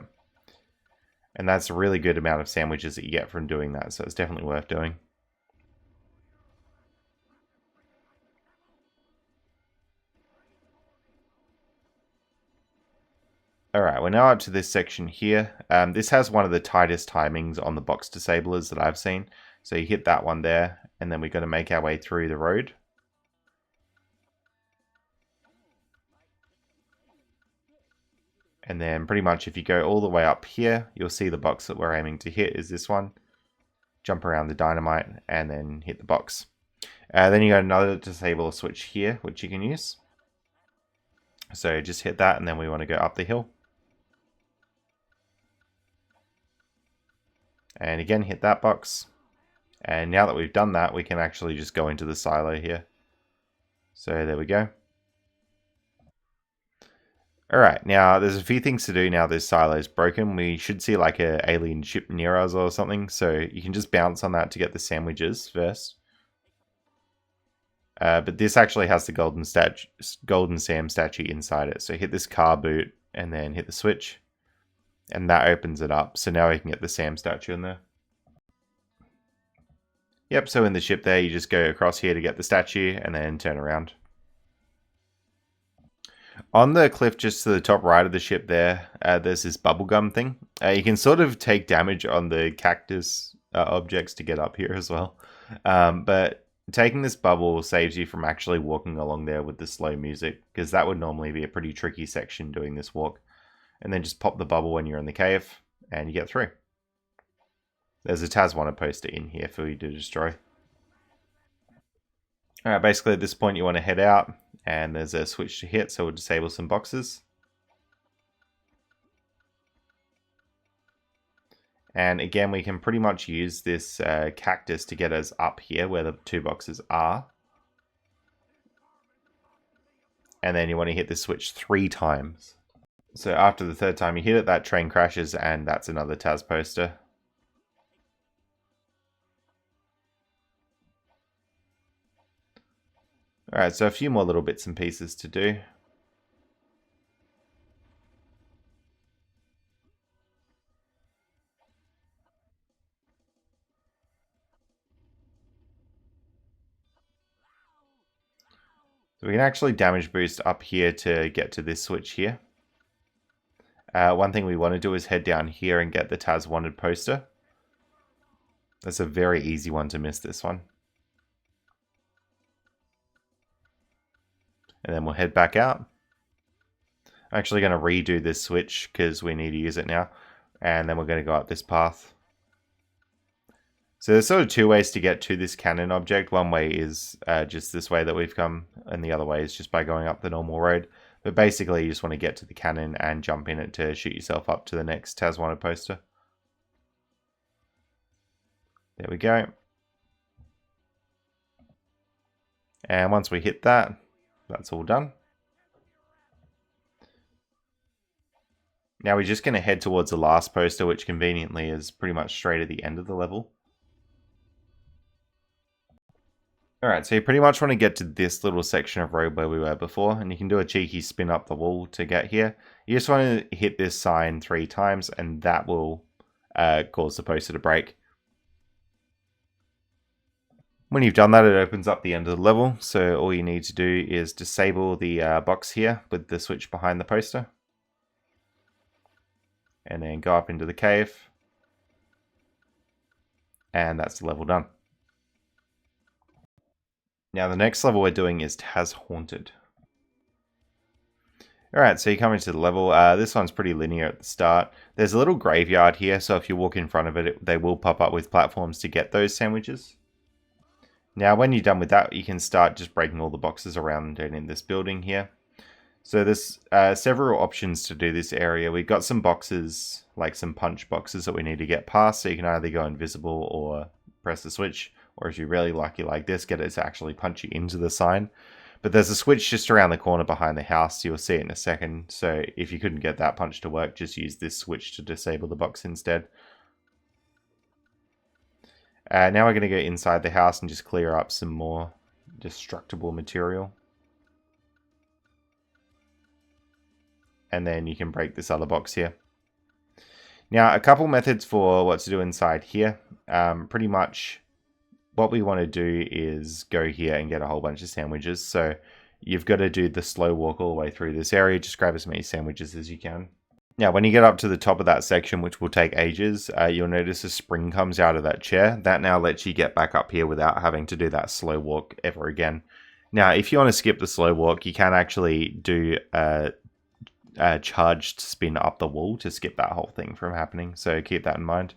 And that's a really good amount of sandwiches that you get from doing that, so it's definitely worth doing. Alright, we're now up to this section here. This has one of the tightest timings on the box disablers that I've seen. So you hit that one there, and then we've got to make our way through the road. And then pretty much if you go all the way up here, you'll see the box that we're aiming to hit is this one. Jump around the dynamite and then hit the box. Then you got another disable switch here, which you can use. So just hit that, and then we want to go up the hill. And again, hit that box. And now that we've done that, we can actually just go into the silo here. So there we go. Alright, now there's a few things to do now this silo is broken. We should see like an alien ship near us or something. So you can just bounce on that to get the sandwiches first. But this actually has the golden Sam statue inside it. So hit this car boot and then hit the switch. And that opens it up. So now we can get the Sam statue in there. Yep, so in the ship there, you just go across here to get the statue and then turn around. On the cliff just to the top right of the ship there, there's this bubblegum thing. You can sort of take damage on the cactus objects to get up here as well. But taking this bubble saves you from actually walking along there with the slow music, because that would normally be a pretty tricky section doing this walk. And then just pop the bubble when you're in the cave, and you get through. There's a Taz Wanted poster in here for you to destroy. Alright, basically at this point you want to head out, and there's a switch to hit, so we'll disable some boxes. And again, we can pretty much use this cactus to get us up here where the two boxes are. And then you want to hit this switch 3 times. So after the 3rd time you hit it, that train crashes, and that's another Taz poster. Alright, so a few more little bits and pieces to do. So we can actually damage boost up here to get to this switch here. One thing we want to do is head down here and get the Taz Wanted poster. That's a very easy one to miss, this one. And then we'll head back out. I'm actually going to redo this switch because we need to use it now. And then we're going to go up this path. So there's sort of 2 ways to get to this cannon object. One way is just this way that we've come, and the other way is just by going up the normal road. But basically you just want to get to the cannon and jump in it to shoot yourself up to the next Taz Wanted poster. There we go. And once we hit that, that's all done. Now we're just going to head towards the last poster, which conveniently is pretty much straight at the end of the level. Alright, so you pretty much want to get to this little section of road where we were before, and you can do a cheeky spin up the wall to get here. You just want to hit this sign 3 times, and that will cause the poster to break. When you've done that, it opens up the end of the level, so all you need to do is disable the box here with the switch behind the poster. And then go up into the cave. And that's the level done. Now the next level we're doing is Taz Wanted. Alright, so you come into the level. This one's pretty linear at the start. There's a little graveyard here, so if you walk in front of it, they will pop up with platforms to get those sandwiches. Now when you're done with that, you can start just breaking all the boxes around and in this building here. So there's several options to do this area. We've got some boxes, like some punch boxes that we need to get past, so you can either go invisible or press the switch, or if you're really lucky like this, get it to actually punch you into the sign. But there's a switch just around the corner behind the house, you'll see it in a second. So if you couldn't get that punch to work, just use this switch to disable the box instead. Now we're going to go inside the house and just clear up some more destructible material. And then you can break this other box here. Now, a couple methods for what to do inside here. Pretty much what we want to do is go here and get a whole bunch of sandwiches. So you've got to do the slow walk all the way through this area. Just grab as many sandwiches as you can. Now, when you get up to the top of that section, which will take ages, you'll notice a spring comes out of that chair. That now lets you get back up here without having to do that slow walk ever again. Now, if you want to skip the slow walk, you can actually do a charged spin up the wall to skip that whole thing from happening. So keep that in mind.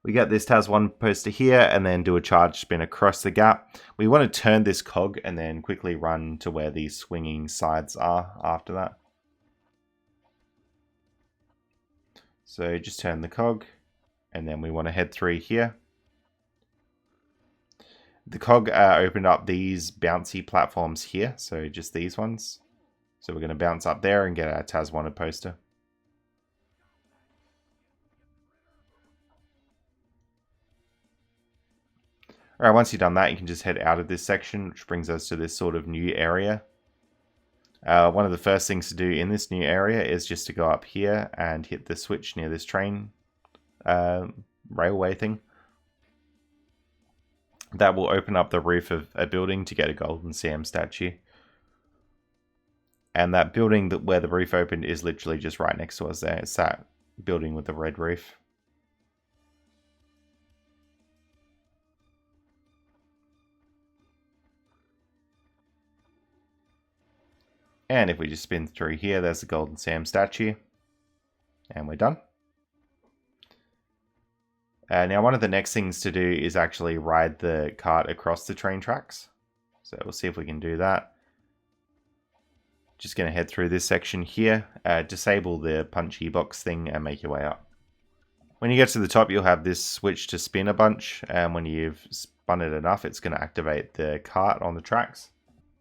We get this Taz Wanted poster here and then do a charge spin across the gap. We want to turn this cog and then quickly run to where these swinging sides are after that. So just turn the cog and then we want to head through here. The cog opened up these bouncy platforms here, so just these ones. So we're going to bounce up there and get our Taz Wanted poster. Alright, once you've done that, you can just head out of this section, which brings us to this sort of new area. One of the first things to do in this new area is just to go up here and hit the switch near this train railway thing. That will open up the roof of a building to get a golden Sam statue. And that building where the roof opened is literally just right next to us there. It's that building with the red roof. And if we just spin through here, there's the golden Sam statue. And we're done. Now one of the next things to do is actually ride the cart across the train tracks. So we'll see if we can do that. Just going to head through this section here, disable the punchy box thing and make your way up. When you get to the top, you'll have this switch to spin a bunch, and when you've spun it enough, it's going to activate the cart on the tracks.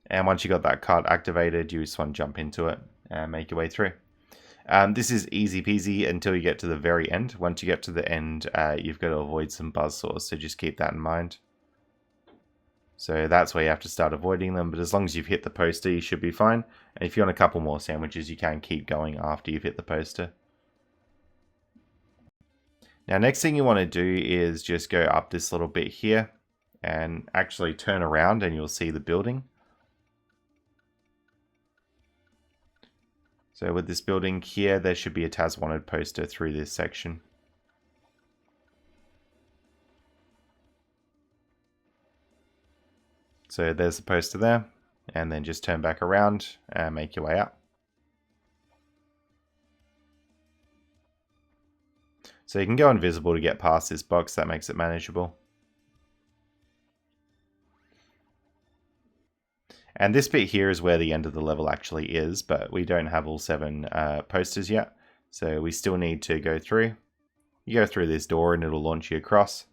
And once you got that cart activated, you just want to jump into it and make your way through. This is easy peasy until you get to the very end. Once you get to the end, you've got to avoid some buzzsaws, so just keep that in mind. So that's where you have to start avoiding them, but as long as you've hit the poster, you should be fine. And if you want a couple more sandwiches, you can keep going after you've hit the poster. Now, next thing you want to do is just go up this little bit here and actually turn around and you'll see the building. So with this building here, there should be a Taz Wanted poster through this section. So there's the poster there, and then just turn back around and make your way up. So you can go invisible to get past this box, that makes it manageable. And this bit here is where the end of the level actually is, but we don't have all 7 posters yet. So we still need to go through. You go through this door and it'll launch you across.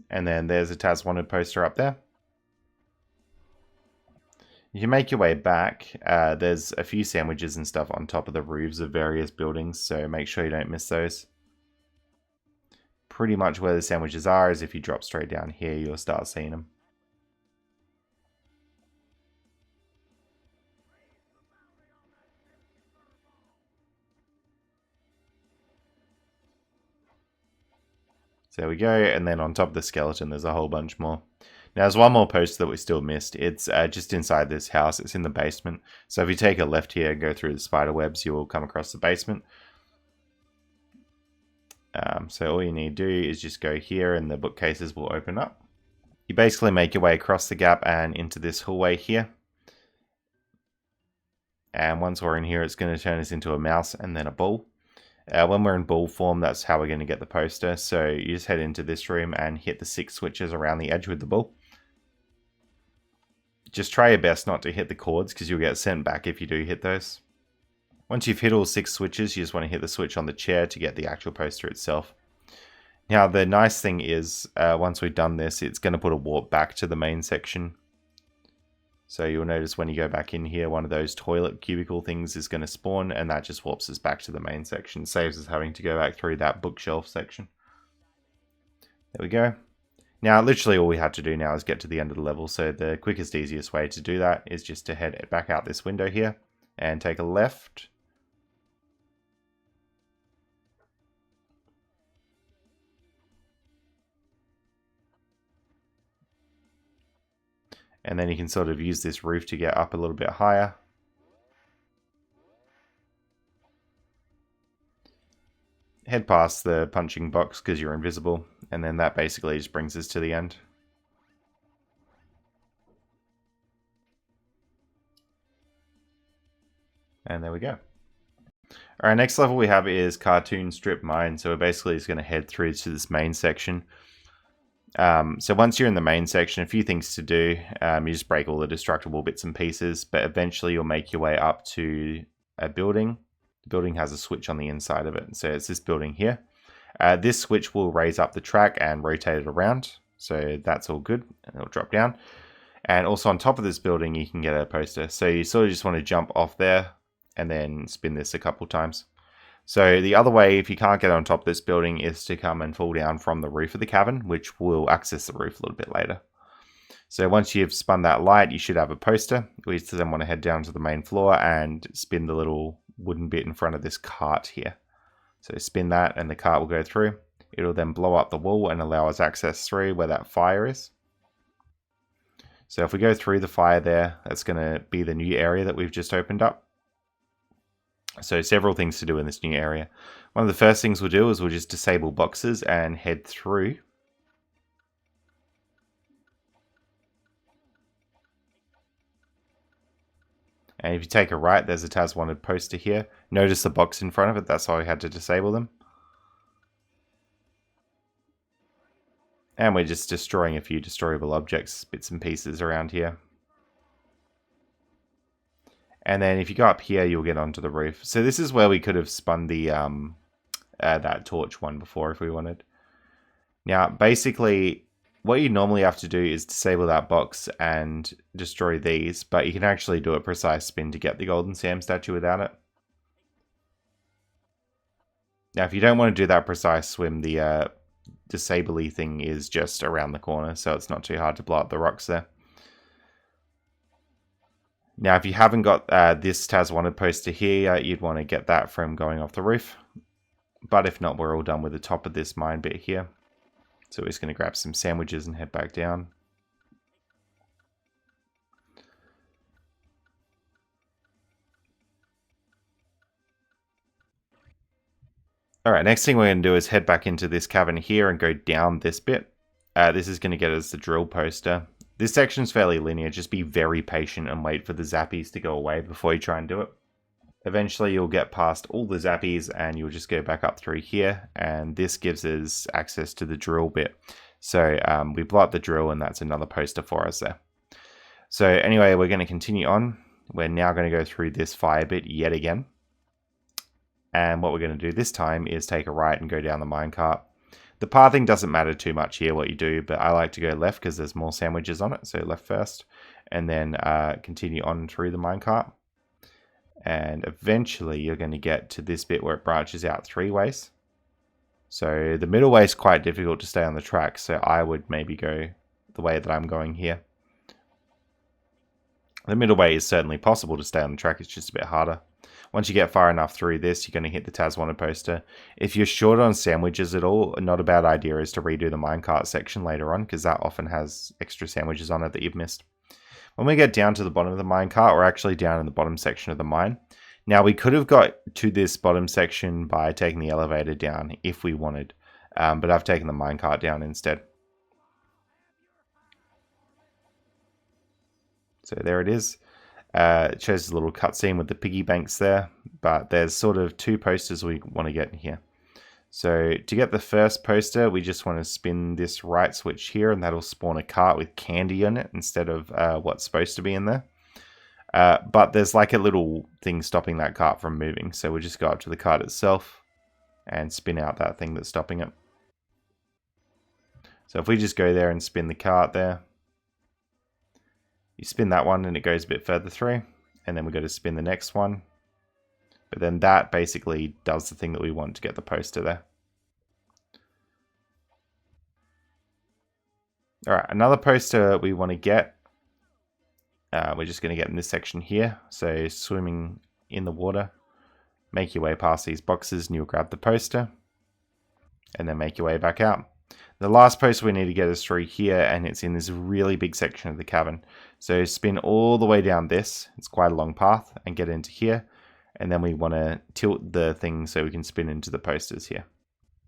And then there's a Taz Wanted poster up there. You can make your way back. There's a few sandwiches and stuff on top of the roofs of various buildings, so make sure you don't miss those. Pretty much where the sandwiches are is if you drop straight down here, you'll start seeing them. So there we go, and then on top of the skeleton there's a whole bunch more. Now there's one more poster that we still missed. It's just inside this house, it's in the basement. So if you take a left here and go through the spider webs, you will come across the basement. So all you need to do is just go here and the bookcases will open up. You basically make your way across the gap and into this hallway here. And once we're in here, it's going to turn us into a mouse and then a ball. When we're in ball form, that's how we're going to get the poster. So you just head into this room and hit the 6 switches around the edge with the ball. Just try your best not to hit the cords because you'll get sent back if you do hit those. Once you've hit all 6 switches, you just want to hit the switch on the chair to get the actual poster itself. Now the nice thing is, once we've done this, it's going to put a warp back to the main section. So you'll notice when you go back in here, one of those toilet cubicle things is going to spawn, and that just warps us back to the main section. Saves us having to go back through that bookshelf section. There we go. Now, literally all we have to do now is get to the end of the level, so the quickest, easiest way to do that is just to head back out this window here and take a left. And then you can sort of use this roof to get up a little bit higher. Head past the punching box because you're invisible, and then that basically just brings us to the end. And there we go. Alright, next level we have is Cartoon Strip Mine. So we're basically just going to head through to this main section. So once you're in the main section, a few things to do. You just break all the destructible bits and pieces, but eventually you'll make your way up to a building. The building has a switch on the inside of it. So it's this building here. This switch will raise up the track and rotate it around. So that's all good. And it'll drop down. And also on top of this building, you can get a poster. So you sort of just want to jump off there and then spin this a couple times. So the other way, if you can't get on top of this building, is to come and fall down from the roof of the cavern, which will access the roof a little bit later. So once you've spun that light, you should have a poster. We then want to head down to the main floor and spin the little wooden bit in front of this cart here. So spin that and the cart will go through. It'll then blow up the wall and allow us access through where that fire is. So if we go through the fire there, that's going to be the new area that we've just opened up. So several things to do in this new area. One of the first things we'll do is we'll just disable boxes and head through. And if you take a right, there's a Taz Wanted poster here. Notice the box in front of it, that's why we had to disable them. And we're just destroying a few destroyable objects, bits and pieces around here. And then if you go up here, you'll get onto the roof. So this is where we could have spun the that torch one before if we wanted. Now, basically, what you normally have to do is disable that box and destroy these, but you can actually do a precise spin to get the Golden Sam statue without it. Now, if you don't want to do that precise swim, the disable-y thing is just around the corner, so it's not too hard to blow up the rocks there. Now, if you haven't got this Taz Wanted poster here, you'd want to get that from going off the roof. But if not, we're all done with the top of this mine bit here. So we're just going to grab some sandwiches and head back down. Alright, next thing we're going to do is head back into this cavern here and go down this bit. This is going to get us the drill poster. This section's fairly linear, just be very patient and wait for the zappies to go away before you try and do it. Eventually you'll get past all the zappies and you'll just go back up through here, and this gives us access to the drill bit. So we blow up the drill and that's another poster for us there. So anyway, we're going to continue on. We're now going to go through this fire bit yet again. And what we're going to do this time is take a right and go down the minecart. The pathing doesn't matter too much here what you do, but I like to go left because there's more sandwiches on it. So left first, and then continue on through the minecart. And eventually you're going to get to this bit where it branches out 3 ways. So the middle way is quite difficult to stay on the track, so I would maybe go the way that I'm going here. The middle way is certainly possible to stay on the track, it's just a bit harder. Once you get far enough through this, you're going to hit the Taz Wanted poster. If you're short on sandwiches at all, not a bad idea is to redo the minecart section later on, because that often has extra sandwiches on it that you've missed. When we get down to the bottom of the minecart, we're actually down in the bottom section of the mine. Now, we could have got to this bottom section by taking the elevator down if we wanted, but I've taken the minecart down instead. So there it is. It shows a little cutscene with the piggy banks there, but there's sort of 2 posters we want to get in here. So to get the first poster, we just want to spin this right switch here, and that'll spawn a cart with candy in it instead of what's supposed to be in there. But there's like a little thing stopping that cart from moving, so we'll just go up to the cart itself and spin out that thing that's stopping it. So if we just go there and spin the cart there, you spin that one and it goes a bit further through, and then we go to spin the next one. But then that basically does the thing that we want to get the poster there. All right, another poster we want to get, we're just going to get in this section here. So swimming in the water, make your way past these boxes and you'll grab the poster, and then make your way back out. The last poster we need to get is through here, and it's in this really big section of the cavern. So spin all the way down this, it's quite a long path, and get into here. And then we want to tilt the thing so we can spin into the posters here.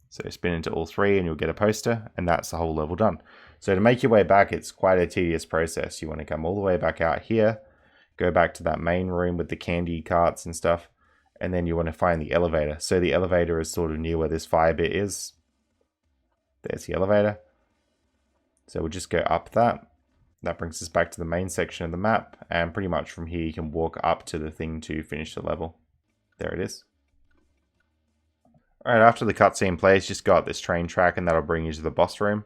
So spin into all three and you'll get a poster, and that's the whole level done. So to make your way back, it's quite a tedious process. You want to come all the way back out here, go back to that main room with the candy carts and stuff, and then you want to find the elevator. So the elevator is sort of near where this fire bit is. There's the elevator. So we'll just go up that. That brings us back to the main section of the map, and pretty much from here you can walk up to the thing to finish the level. There it is. Alright, after the cutscene plays, just go up this train track and that'll bring you to the boss room.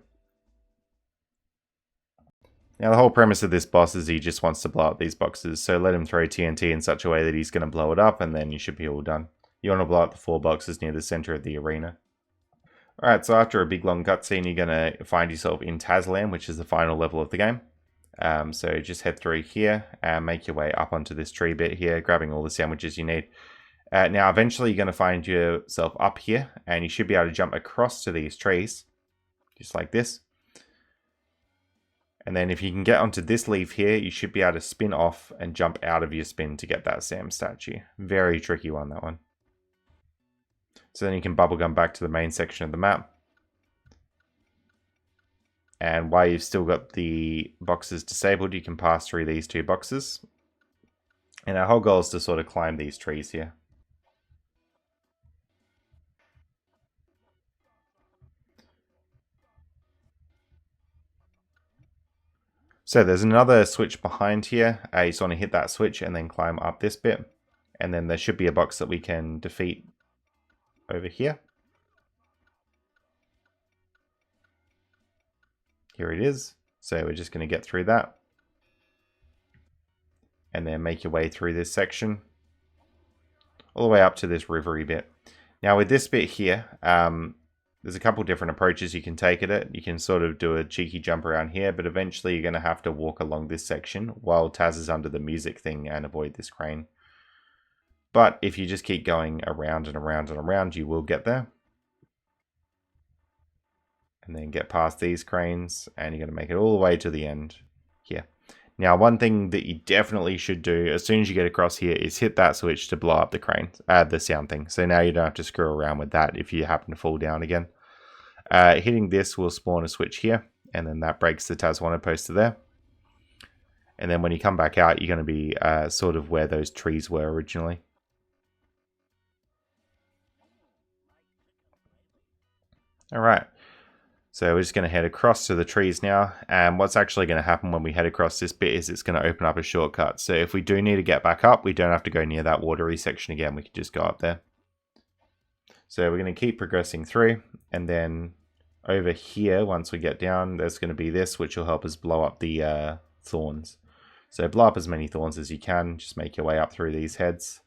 Now the whole premise of this boss is he just wants to blow up these boxes, so let him throw TNT in such a way that he's going to blow it up, and then you should be all done. You want to blow up the 4 boxes near the center of the arena. Alright, so after a big long cutscene, you're going to find yourself in Tazland, which is the final level of the game. So just head through here and make your way up onto this tree bit here, grabbing all the sandwiches you need. Now eventually you're going to find yourself up here, and you should be able to jump across to these trees, just like this. And then if you can get onto this leaf here, you should be able to spin off and jump out of your spin to get that Sam statue. Very tricky one, that one. So then you can bubblegum back to the main section of the map. And while you've still got the boxes disabled, you can pass through these 2 boxes. And our whole goal is to sort of climb these trees here. So there's another switch behind here. You just want to hit that switch and then climb up this bit. And then there should be a box that we can defeat over here. Here it is. So we're just going to get through that. And then make your way through this section. All the way up to this rivery bit. Now with this bit here, there's a couple different approaches you can take at it. You can sort of do a cheeky jump around here, but eventually you're going to have to walk along this section while Taz is under the music thing and avoid this crane. But if you just keep going around and around and around, you will get there. And then get past these cranes, and you're going to make it all the way to the end here. Now, one thing that you definitely should do as soon as you get across here is hit that switch to blow up the crane, the sound thing. So now you don't have to screw around with that if you happen to fall down again. Hitting this will spawn a switch here, and then that breaks the Taz Wanted poster there. And then when you come back out, you're going to be sort of where those trees were originally. Alright. So we're just going to head across to the trees now, and what's actually going to happen when we head across this bit is it's going to open up a shortcut. So if we do need to get back up, we don't have to go near that watery section again, we can just go up there. So we're going to keep progressing through, and then over here, once we get down, there's going to be this, which will help us blow up the thorns. So blow up as many thorns as you can, just make your way up through these heads.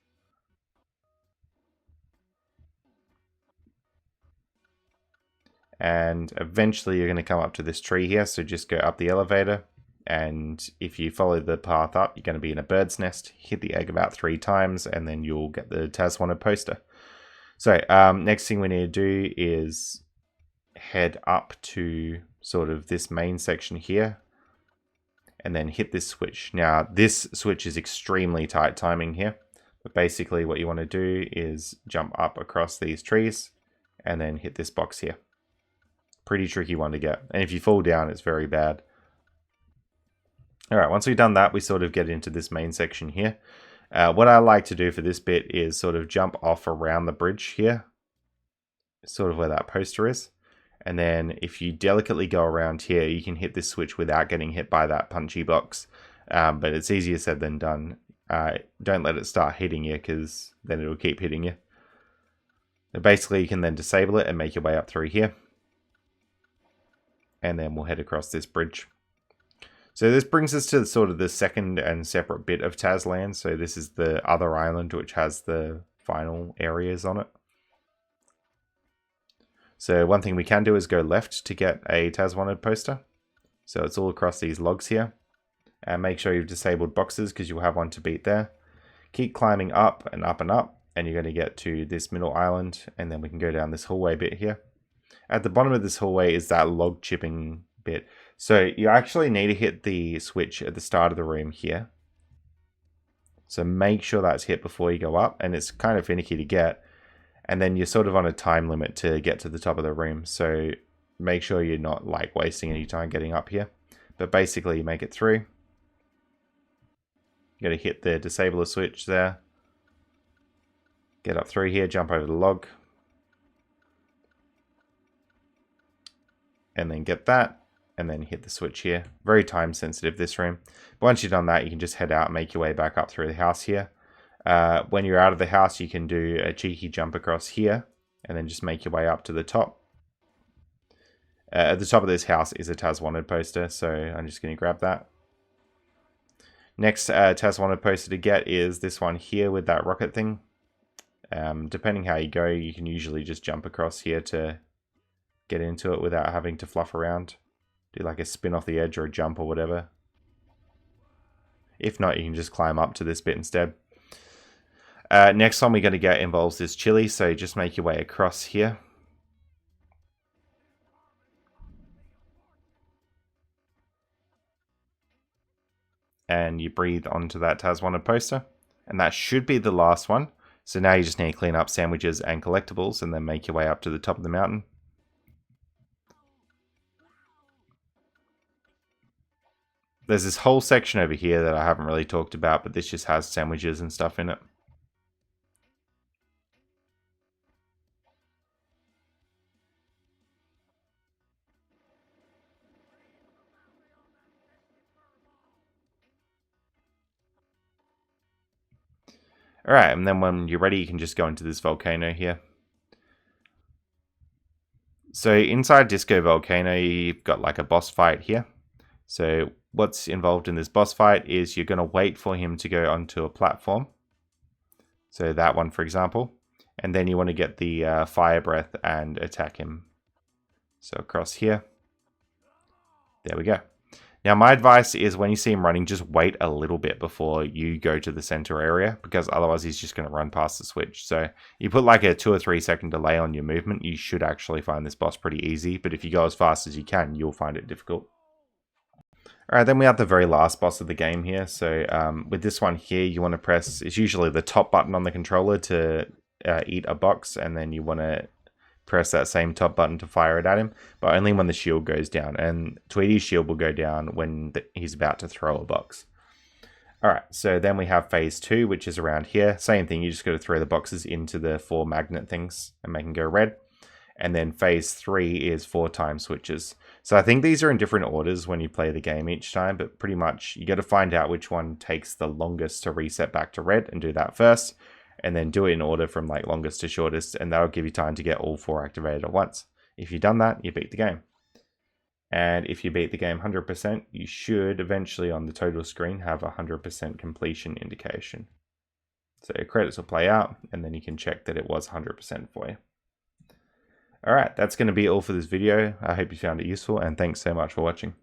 And eventually you're going to come up to this tree here, so just go up the elevator, and if you follow the path up, you're going to be in a bird's nest. Hit the egg about 3 times, and then you'll get the Taz Wanted poster. So next thing we need to do is head up to sort of this main section here, and then hit this switch. Now this switch is extremely tight timing here, but basically what you want to do is jump up across these trees, and then hit this box here. Pretty tricky one to get, and if you fall down, it's very bad. Alright, once we've done that, we sort of get into this main section here. What I like to do for this bit is sort of jump off around the bridge here, sort of where that poster is. And then if you delicately go around here, you can hit this switch without getting hit by that punchy box. But it's easier said than done. Don't let it start hitting you, because then it'll keep hitting you. But basically, you can then disable it and make your way up through here. and then we'll head across this bridge. So this brings us to sort of the second and separate bit of Tazland. So this is the other island which has the final areas on it. So one thing we can do is go left to get a Taz Wanted poster. So it's all across these logs here. And make sure you've disabled boxes because you'll have one to beat there. Keep climbing up and up and up, and you're going to get to this middle island, and then we can go down this hallway bit here. At the bottom of this hallway is that log chipping bit. So you actually need to hit the switch at the start of the room here. So make sure that's hit before you go up, and it's kind of finicky to get. And then you're sort of on a time limit to get to the top of the room, so make sure you're not like wasting any time getting up here. But basically you make it through. You got to hit the disabler switch there. Get up through here, jump over the log. And then get that. And then hit the switch here. Very time sensitive, this room. But once you've done that, you can just head out and make your way back up through the house here. When you're out of the house, you can do a cheeky jump across here. And then just make your way up to the top. At the top of this house is a Taz Wanted poster. So I'm just going to grab that. Next Taz Wanted poster to get is this one here with that rocket thing. Depending how you go, you can usually just jump across here to get into it without having to fluff around. Do like a spin off the edge or a jump or whatever. If not, you can just climb up to this bit instead. Next one we're going to get involves this chili, so just make your way across here. And you breathe onto that Taz Wanted poster. And that should be the last one. So now you just need to clean up sandwiches and collectibles and then make your way up to the top of the mountain. There's this whole section over here that I haven't really talked about, but this just has sandwiches and stuff in it. Alright, and then when you're ready, you can just go into this volcano here. So inside Disco Volcano, you've got like a boss fight here. So what's involved in this boss fight is you're going to wait for him to go onto a platform. So that one, for example. And then you want to get the fire breath and attack him. So across here. There we go. Now my advice is when you see him running, just wait a little bit before you go to the center area, because otherwise he's just going to run past the switch. So you put like a 2 or 3 second delay on your movement, you should actually find this boss pretty easy. But if you go as fast as you can, you'll find it difficult. Alright, then we have the very last boss of the game here. So with this one here, you want to press, it's usually the top button on the controller to eat a box, and then you want to press that same top button to fire it at him, but only when the shield goes down. And Tweety's shield will go down when he's about to throw a box. Alright, so then we have phase 2, which is around here. Same thing, you just got to throw the boxes into the 4 magnet things and make them go red. And then phase 3 is 4 time switches. So I think these are in different orders when you play the game each time, but pretty much you got to find out which one takes the longest to reset back to red and do that first. And then do it in order from like longest to shortest, and that'll give you time to get all 4 activated at once. If you've done that, you beat the game. And if you beat the game 100%, you should eventually on the total screen have a 100% completion indication. So your credits will play out, and then you can check that it was 100% for you. Alright, that's going to be all for this video. I hope you found it useful, and thanks so much for watching.